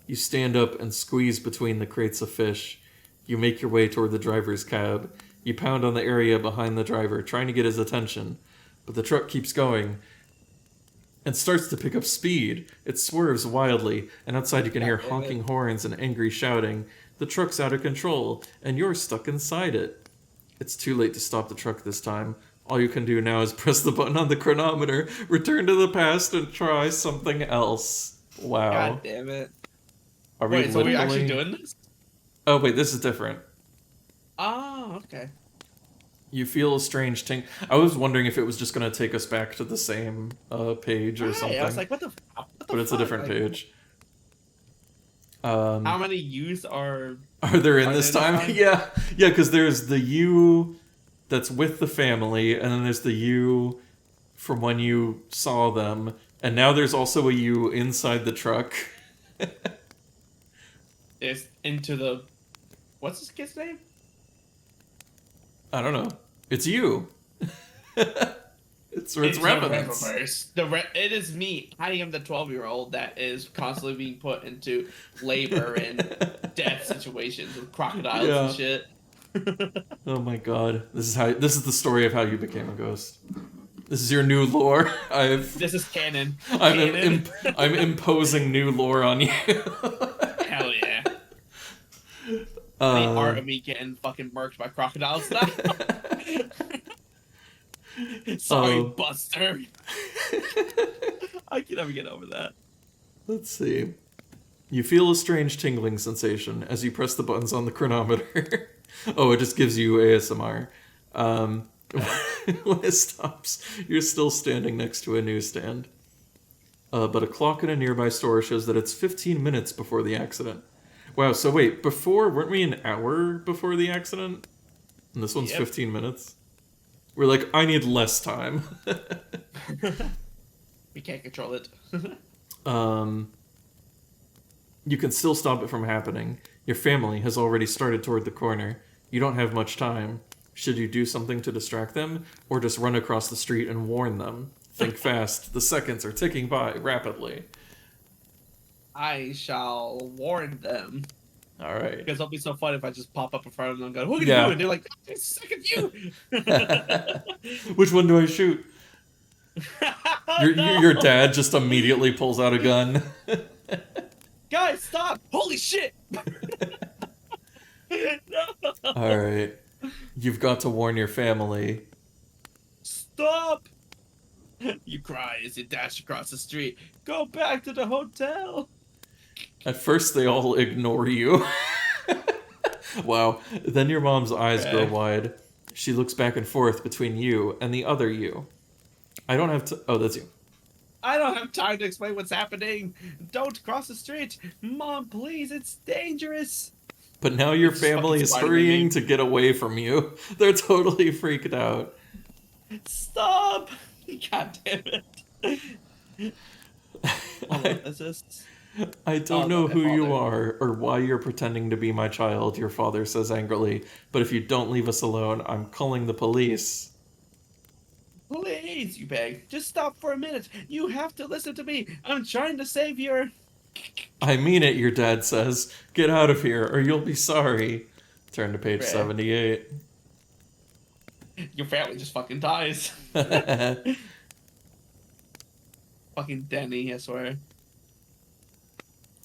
You stand up and squeeze between the crates of fish. You make your way toward the driver's cab. You pound on the area behind the driver, trying to get his attention. But the truck keeps going and starts to pick up speed. It swerves wildly, and outside you can hear honking horns and angry shouting. The truck's out of control, and you're stuck inside it. It's too late to stop the truck this time. All you can do now is press the button on the chronometer, return to the past, and try something else. Wow. God damn it. Wait, so are we actually doing this? Oh, wait, this is different. Oh, okay. You feel a strange ting. I was wondering if it was just going to take us back to the same page or something. I was like, what the but it's a different page. How many U's are there in this time? Yeah, because there's the U, that's with the family, and then there's the you from when you saw them, and now there's also a you inside the truck. It's into the what's this kid's name? I don't know. It's you. it's Into the Revonance. Reververse. It is me. I am the 12-year-old that is constantly being put into labor and death situations with crocodiles Yeah. and shit. Oh my god. This is the story of how you became a ghost. This is your new lore. This is canon. I'm imposing new lore on you. Hell yeah. The art of me getting fucking murked by crocodiles now. Sorry, Buster. I can never get over that. Let's see. You feel a strange tingling sensation as you press the buttons on the chronometer. Oh, it just gives you ASMR. When it stops, you're still standing next to a newsstand. But a clock in a nearby store shows that it's 15 minutes before the accident. Wow, so wait, weren't we an hour before the accident? And this one's 15 minutes? We're like, I need less time. We can't control it. You can still stop it from happening. Your family has already started toward the corner. You don't have much time. Should you do something to distract them, or just run across the street and warn them? Think fast. The seconds are ticking by rapidly. I shall warn them. All right. Because it'll be so fun if I just pop up in front of them and go, "What are you doing?" They're like, "Second you." Which one do I shoot? Your dad just immediately pulls out a gun. Guys, stop! Holy shit! No. All right. You've got to warn your family. Stop! You cry as you dash across the street. Go back to the hotel. At first, they all ignore you. Wow. Then your mom's eyes grow wide. She looks back and forth between you and the other you. I don't have to... Oh, that's you. I don't have time to explain what's happening. Don't cross the street. Mom, please, it's dangerous. But now your family is hurrying to get away from you. They're totally freaked out. Stop! God damn it. Hold on, assist. I don't know who you are or why you're pretending to be my child, your father says angrily. But if you don't leave us alone, I'm calling the police. Please, you beg. Just stop for a minute. You have to listen to me. I'm trying to save your... I mean it, your dad says. Get out of here, or you'll be sorry. Turn to page 78. Your family just fucking dies. Fucking Denny, I swear.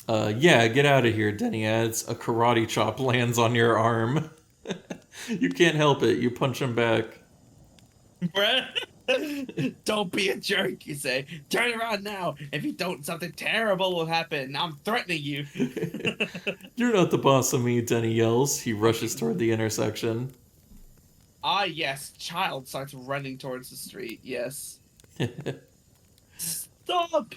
Yeah, get out of here, Denny adds. A karate chop lands on your arm. You can't help it. You punch him back. Don't be a jerk, you say. Turn around now. If you don't, something terrible will happen. I'm threatening you. You're not the boss of me, Denny yells. He rushes toward the intersection. Ah, yes. Child starts running towards the street. Yes. Stop!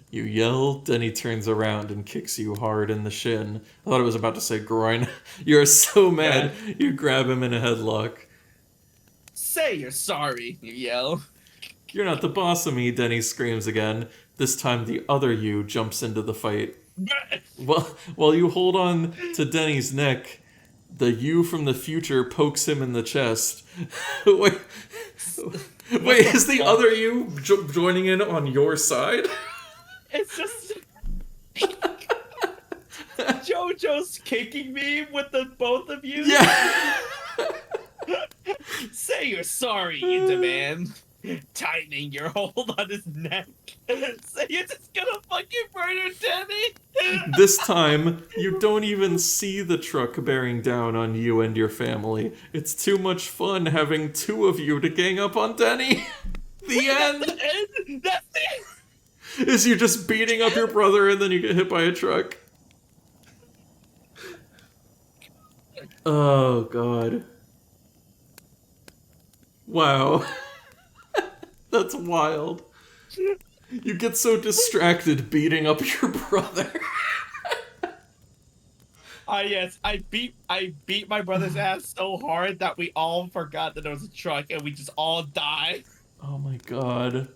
You yell, Denny turns around and kicks you hard in the shin. I thought it was about to say groin. You're so mad, you grab him in a headlock. Say you're sorry, you yell. You're not the boss of me, Denny screams again. This time the other you jumps into the fight. While you hold on to Denny's neck, the you from the future pokes him in the chest. Wait, is the other you joining in on your side? It's just... JoJo's kicking me with the both of you? Yeah! Say you're sorry, you demand. Tightening your hold on his neck. Say you're just gonna fucking murder Denny. This time, you don't even see the truck bearing down on you and your family. It's too much fun having two of you to gang up on Denny. The end! That's the end! Is you just beating up your brother and then you get hit by a truck. Oh, God. Wow. That's wild. You get so distracted beating up your brother. Yes, I beat my brother's ass so hard that we all forgot that there was a truck and we just all died. Oh my god.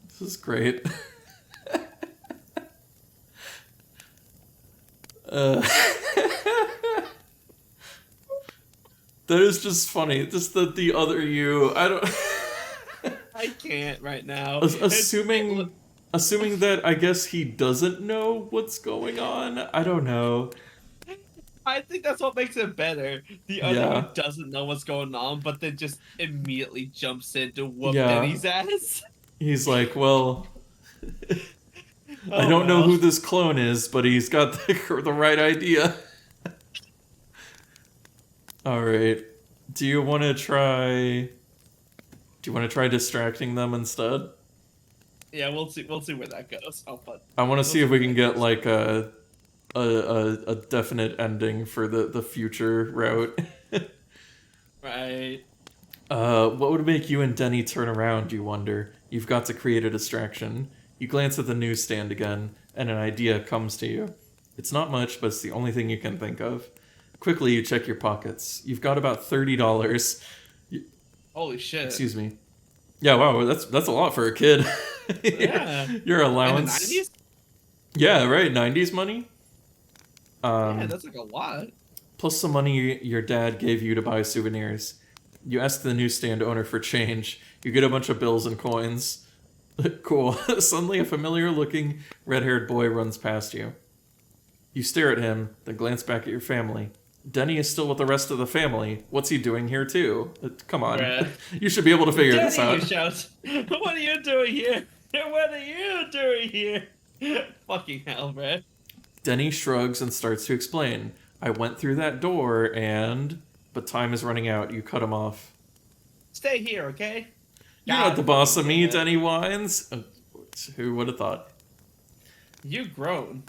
This is great. uh, that is just funny. Just that the other you, I don't. I can't right now. Assuming that I guess he doesn't know what's going on. I don't know. I think that's what makes it better. The other you Yeah. doesn't know what's going on, but then just immediately jumps in to whoop Yeah. Denny's ass. He's like, well, I Oh don't know well. who this clone is, but he's got the right idea. All right. Do you want to try? Do you want to try distracting them instead? Yeah, we'll see. We'll see where that goes. Oh, but I want to we'll see if we where can that get goes. like a definite ending for the future route. Right. What would make you and Denny turn around, you wonder? You've got to create a distraction. You glance at the newsstand again, and an idea comes to you. It's not much, but it's the only thing you can think of. Quickly, you check your pockets. You've got about $30. Holy shit. Excuse me. Yeah, wow, that's a lot for a kid. Yeah. Your In the allowance. 90s? Yeah, right. 90s money. Yeah, that's like a lot. Plus some money your dad gave you to buy souvenirs. You ask the newsstand owner for change. You get a bunch of bills and coins. Cool. Suddenly, a familiar-looking, red-haired boy runs past you. You stare at him, then glance back at your family. Denny is still with the rest of the family. What's he doing here, too? Come on. Bruh. You should be able to figure this Denny, you out. shout. What are you doing here? What are you doing here? Fucking hell, bruh. Denny shrugs and starts to explain. I went through that door and... But time is running out. You cut him off. Stay here, okay? You're God not the boss of damn me, it. Denny whines. Who would have thought? You grown.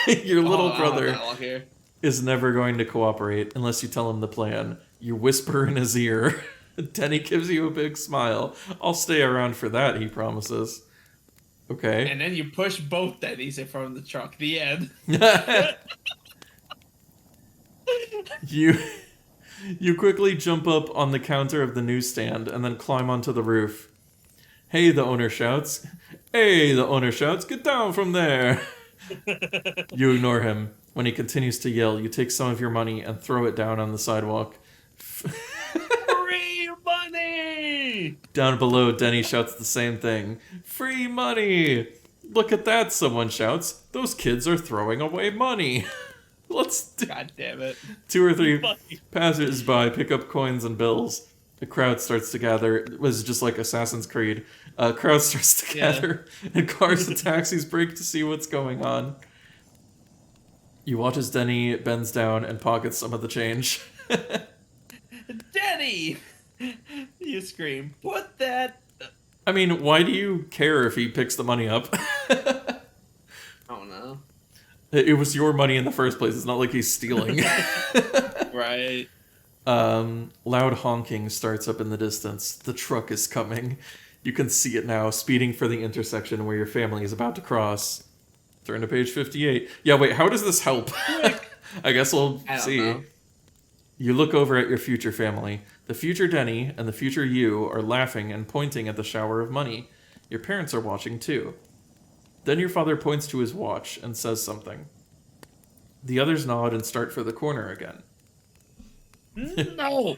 Your little Oh, brother dialogue here. is never going to cooperate unless you tell him the plan. You whisper in his ear. Denny gives you a big smile. I'll stay around for that, he promises. Okay. And then you push both Denny's in front of the truck. The end. you you quickly jump up on the counter of the newsstand and then climb onto the roof. Hey, the owner shouts. Hey, the owner shouts. Get down from there. You ignore him. When he continues to yell, you take some of your money and throw it down on the sidewalk. Free money! Down below, Denny shouts the same thing. Free money! Look at that, someone shouts. Those kids are throwing away money. God damn it. 2 or 3 Fucking- passers-by pick up coins and bills. A crowd starts to gather. It was just like Assassin's Creed. A crowd starts to gather, and cars and taxis break to see what's going on. You watch as Denny bends down and pockets some of the change. Denny! You scream. Put that... I mean, why do you care if he picks the money up? Oh, no. It was your money in the first place. It's not like he's stealing. Right. Loud honking starts up in the distance. The truck is coming. You can see it now, speeding for the intersection where your family is about to cross. Turn to page 58. Yeah, wait, how does this help? I guess we'll I don't see. know. You look over at your future family. The future Denny and the future you are laughing and pointing at the shower of money. Your parents are watching too. Then your father points to his watch and says something. The others nod and start for the corner again. No!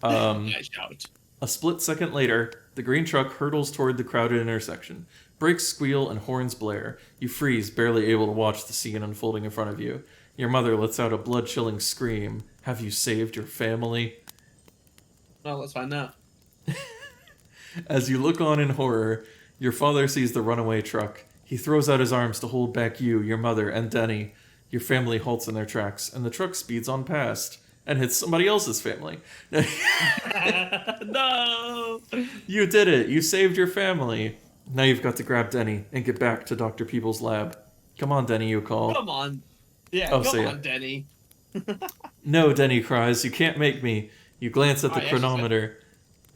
I shout. A split second later, the green truck hurtles toward the crowded intersection. Brakes squeal and horns blare. You freeze, barely able to watch the scene unfolding in front of you. Your mother lets out a blood-chilling scream. Have you saved your family? Well, let's find out. As you look on in horror, your father sees the runaway truck. He throws out his arms to hold back you, your mother, and Denny. Your family halts in their tracks, and the truck speeds on past and hits somebody else's family. No! You did it! You saved your family! Now you've got to grab Denny and get back to Dr. Peoples' lab. Come on, Denny, you call. Come on. Yeah, Oh, come say on, it. Denny. No, Denny cries, you can't make me. You glance at the Oh, yeah, chronometer.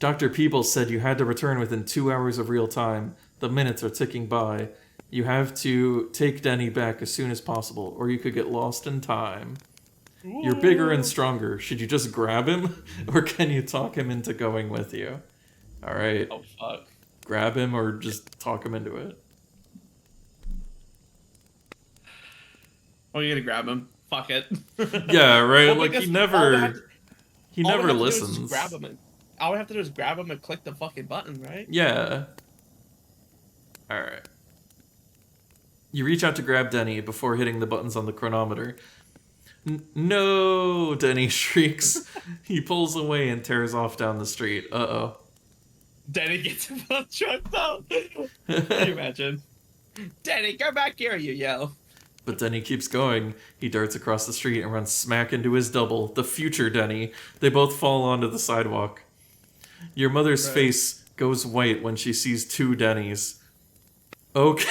Dr. Peoples said you had to return within 2 hours of real time. The minutes are ticking by. You have to take Denny back as soon as possible, or you could get lost in time. You're bigger and stronger. Should you just grab him, or can you talk him into going with you? All right. Oh fuck. Grab him or just talk him into it. Oh, you're gonna grab him. Fuck it. Yeah, right. Well, Like because he never all we have to do is listens. just grab him and all we have to do is grab him and click the fucking button, right? Yeah. All right. You reach out to grab Denny before hitting the buttons on the chronometer. No, Denny shrieks. He pulls away and tears off down the street. Uh-oh. Denny gets him on the truck though. Can you imagine? Denny, come back here, you yell. But Denny keeps going. He darts across the street and runs smack into his double, the future Denny. They both fall onto the sidewalk. Your mother's face goes white when she sees two Dennys. Okay.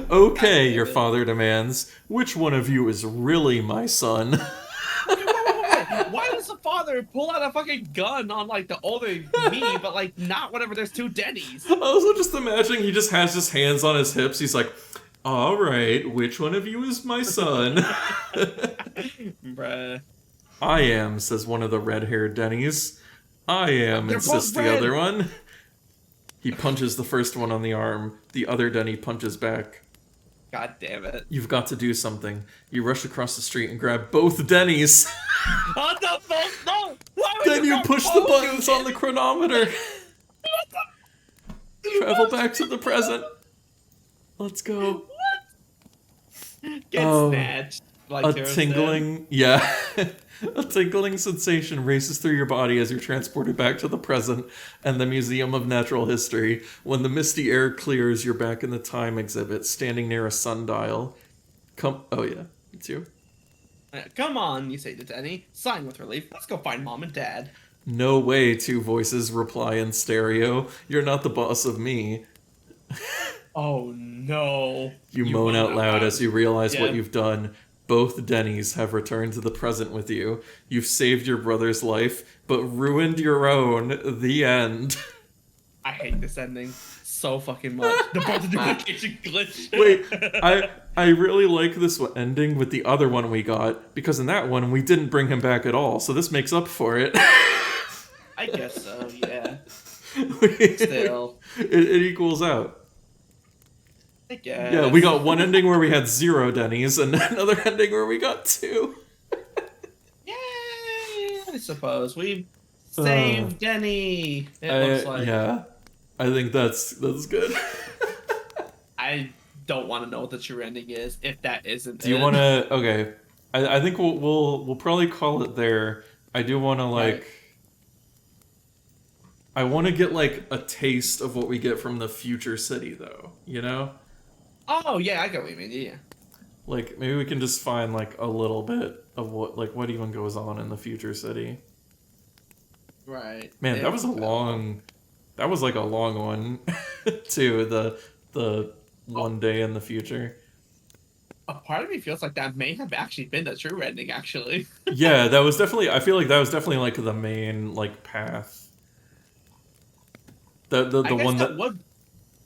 Okay, your father demands. Which one of you is really my son? Wait. Why does the father pull out a fucking gun on like the older me, but like not whenever there's two Dennys? Also, just imagining he just has his hands on his hips. He's like, all right, which one of you is my son? Bruh. I am, says one of the red-haired Dennys. I am, They're insists both the red. other one. He punches the first one on the arm. The other Denny punches back. God damn it. You've got to do something. You rush across the street and grab both Dennys. Oh no, no! Why would Then you grab push the both, buttons you on the chronometer. Travel back to the present. Let's go. Get Oh, snatched. Like A Tara said. tingling, yeah. A tingling sensation races through your body as you're transported back to the present and the Museum of Natural History. When the misty air clears, you're back in the time exhibit, standing near a sundial. Oh yeah, it's you. Come on, you say to Denny. Sign with relief. Let's go find mom and dad. No way, two voices reply in stereo. You're not the boss of me. Oh no. You moan out loud as you realize what Yeah. you've done. Both Dennys have returned to the present with you. You've saved your brother's life, but ruined your own. The end. I hate this ending so fucking much. The brother duplication glitch. Wait, I really like this ending with the other one we got, because in that one we didn't bring him back at all, so this makes up for it. I guess so, yeah. Still. Still. It equals out. I guess. Yeah, we got one ending where we had 0 Dennys, and another ending where we got 2. Yay! I suppose. We saved Denny. It looks like. Yeah, I think that's good. I don't want to know what the true ending is, if that isn't Do you it. want to? Okay, I think we'll probably call it there. I do want to like. Right. I want to get like a taste of what we get from the future city, though. You know. Oh, yeah, I get what you mean, yeah. Like maybe we can just find like a little bit of what even goes on in the future city. Right. Man, that was like a long one too. The one day in the future. A part of me feels like that may have actually been the true ending, actually. Yeah, that was definitely. I feel like that was definitely like the main like path. The I guess one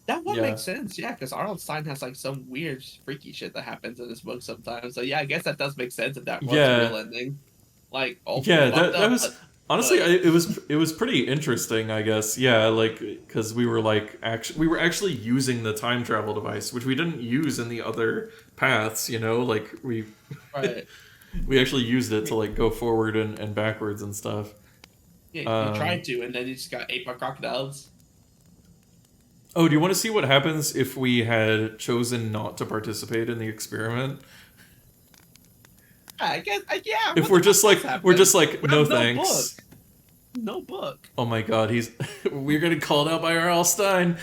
that would Yeah. make sense, yeah, because Arnold Stein has like some weird, freaky shit that happens in his book sometimes. So yeah, I guess that does make sense if that was Yeah. the real ending. Like, Yeah, that fucked up, was honestly it was pretty interesting, I guess. Yeah, like because we were actually using the time travel device, which we didn't use in the other paths. You know, like we right. we actually used it to like go forward and backwards and stuff. Yeah, you tried to, and then you just got ate by crocodiles. Oh, do you want to see what happens if we had chosen not to participate in the experiment? I guess, yeah. If we're just like no thanks. Book. No book. Oh my god, we're getting called out by R.L. Stein.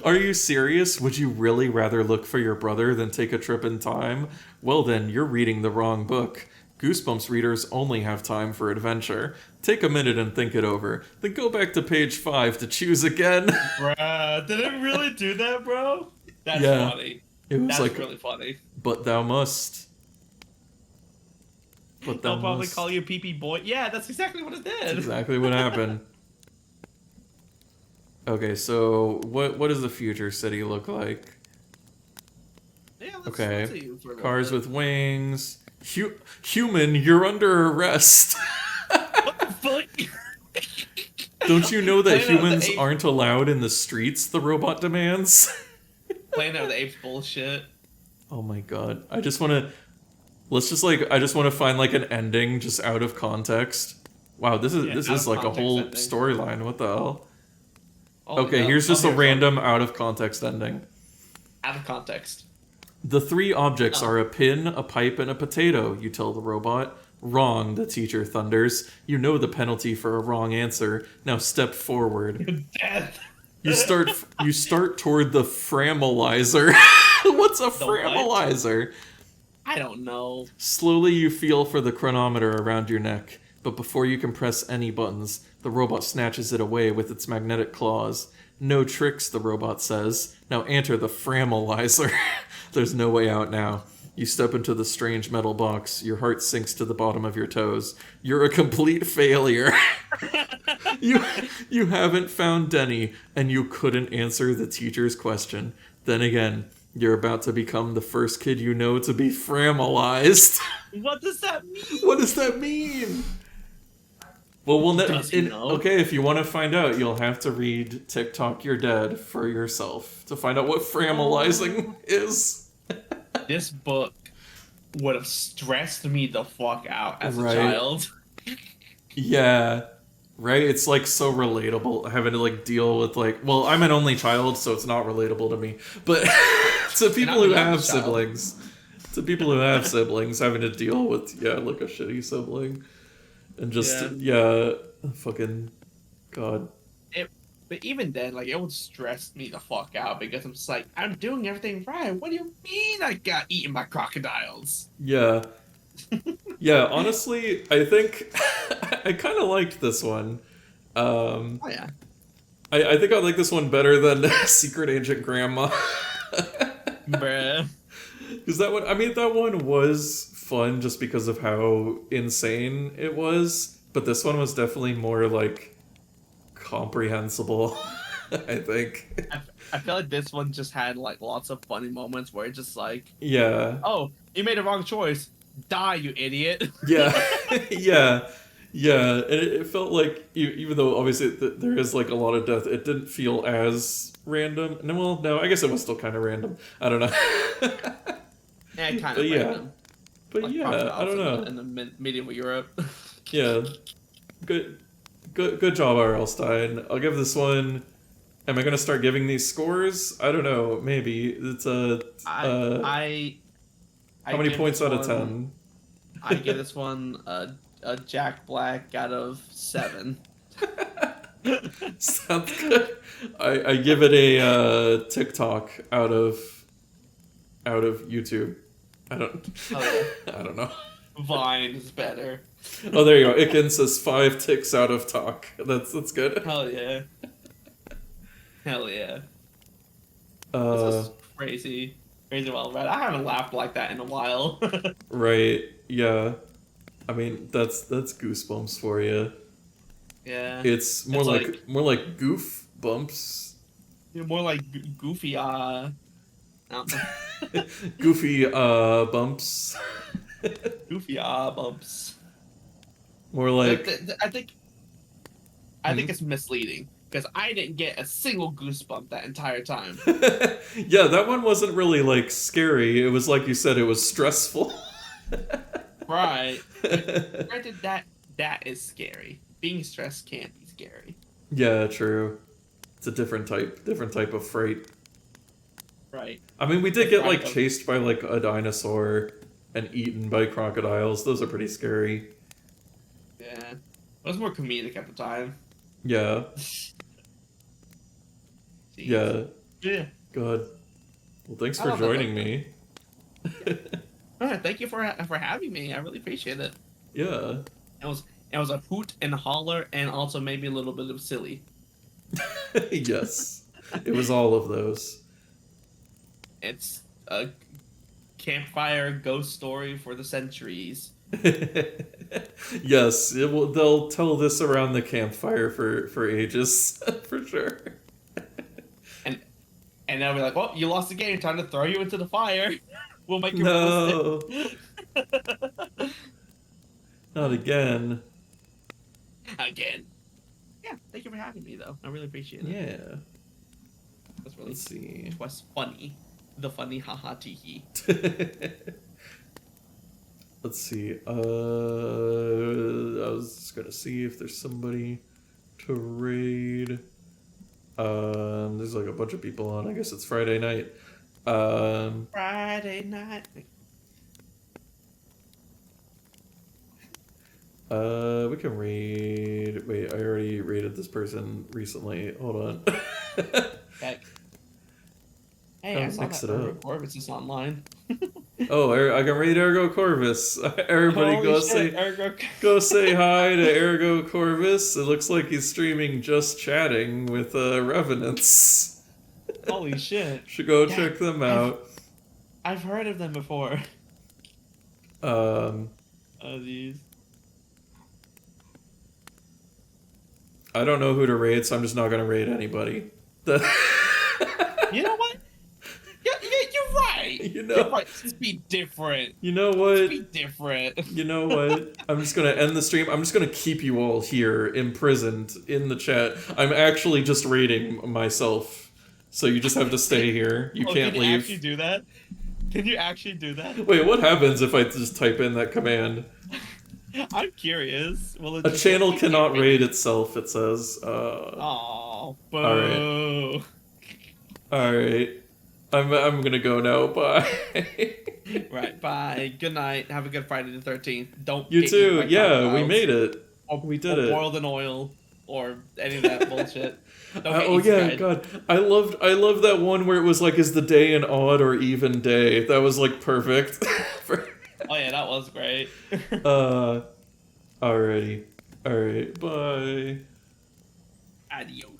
Are you serious? Would you really rather look for your brother than take a trip in time? Well then, you're reading the wrong book. Goosebumps readers only have time for adventure. Take a minute and think it over. Then go back to page 5 to choose again. Bruh, did it really do that, bro? That's Yeah. funny. It was That's like, really funny. but thou must. But thou They'll probably must. call you pee-pee boy. Yeah, that's exactly what it did. That's exactly what happened. Okay, so what does the future city look like? Yeah, let's Okay, see for a little cars bit. with wings. Human, you're under arrest. What the fuck? Don't you know that Planet of the humans Apes. aren't allowed in the streets? The robot demands. Planet of the Apes bullshit. Oh my god, I just want to. Let's just like I just want to find like an ending just out of context. Wow, this is Yeah, this out is of like a context whole ending. storyline. What the hell? Oh Okay, no. here's Oh, just a here's one. random out of context ending. Out of context. The three objects Oh. are a pin, a pipe, and a potato, you tell the robot. Wrong, the teacher thunders. You know the penalty for a wrong answer. Now step forward. Death. You start toward the framalizer. What's a The what? framalizer? I don't know. Slowly you feel for the chronometer around your neck, but before you can press any buttons, the robot snatches it away with its magnetic claws. No tricks, the robot says. Now enter the framalizer. There's no way out now. You step into the strange metal box. Your heart sinks to the bottom of your toes. You're a complete failure. you you haven't found Denny, and you couldn't answer the teacher's question. Then again, you're about to become the first kid you know to be framalized. What does that mean? What does that mean? Well, Does he know? okay, if you want to find out, you'll have to read TikTok You're Dead for yourself to find out what framalizing is. This book would have stressed me the fuck out as Right. a child. Yeah. Right? It's like so relatable having to like deal with like well, I'm an only child, so it's not relatable to me. But to people I'm who a young have child. siblings, to people who have siblings having to deal with like a shitty sibling. And just fucking god. But even then, like, it would stress me the fuck out because I'm just like, I'm doing everything right. What do you mean I got eaten by crocodiles? Yeah. Yeah, honestly, I think I kind of liked this one. Oh yeah. I think I like this one better than Secret Agent Grandma. Bruh. Because that one was fun just because of how insane it was. But this one was definitely more like comprehensible, I think. I feel like this one just had like lots of funny moments where it's just like, Yeah. oh, you made a wrong choice. Die, you idiot. Yeah. Yeah. Yeah. And it felt like, even though obviously there is like a lot of death, it didn't feel as random. No, well, no, I guess it was still kind of random. I don't know. Yeah, kind But of yeah. random. But Like yeah, I crocodiles don't know. in the medieval Europe. Yeah. Good job, R.L. Stein. I'll give this one. Am I gonna start giving these scores? I don't know. Maybe it's a. I How many give points this out of one- 10? I give this one a Jack Black out of 7. Sounds good. I give it a TikTok out of YouTube. I don't. Oh, I don't know. Vine is better. Oh, there you go. Iken says 5 ticks out of Tock. That's good. Hell yeah. Hell yeah. Uh, This is crazy. Crazy well read. I haven't laughed like that in a while. right. Yeah. I mean, that's Goosebumps for you. Yeah. It's more It's more like goof bumps. You're more like goofy, Goofy bumps. goofy bumps. More like I think it's misleading because I didn't get a single goosebump that entire time. yeah, that one wasn't really like scary. It was like you said, it was stressful. Right. Granted, that is scary. Being stressed can be scary. Yeah, true. It's a different type of fright. Right. I mean, we did get like Right. chased by like a dinosaur and eaten by crocodiles. Those are pretty scary. Yeah. It was more comedic at the time. Yeah. Jeez. Yeah. Yeah. God. Well, thanks I for love that joining book. me. Thank you for having me. I really appreciate it. Yeah. It was a hoot and a holler and also maybe a little bit of silly. Yes. It was all of those. It's a campfire ghost story for the centuries. Yes, they'll tell this around the campfire for ages, for sure. And they'll be like, "Well, you lost the game. Time to throw you into the fire. We'll make you No, resist not again. again." Yeah, thank you for having me, though. I really appreciate it. Yeah. That's really. Let's see. It was funny. The funny haha teehee. Let's see. I was just gonna see if there's somebody to raid. There's like a bunch of people on. I guess it's Friday night. Friday night. We can raid. Wait, I already raided this person recently. Hold on. Heck. Hey, I saw mix that it Ergo up. Corvus is online. Oh, I can raid Ergo Corvus. Everybody Holy go shit, say Ergo. go say hi to Ergo Corvus. It looks like he's streaming Just Chatting with Revonance. Holy shit. Should go Yeah, check them out. I've heard of them before. Um, Oh, jeez. I don't know who to raid, so I'm just not gonna raid anybody. You know what? You're right. You know- You're right. Just be different. You know Just be what? different. You know what? I'm just gonna end the stream. I'm just gonna keep you all here imprisoned in the chat. I'm actually just raiding myself, so you just have to stay here. You can't Can leave. you actually do that? Can you actually do that? Wait, what happens if I just type in that command? I'm curious. Will it A just channel keep cannot raiding? raid itself, it says. Oh, boo. Alright. Alright. I'm gonna go now. Bye. Right, bye. Good night. Have a good Friday the 13th. Don't You get too. eaten by Yeah, we crocodiles, made it. or, We did or it. boiled in oil, or any of that bullshit. Don't get Oh easy yeah, guide. God. I loved that one where it was like, is the day an odd or even day? That was like perfect. Oh yeah, that was great. Alrighty. Alright, bye. Adios.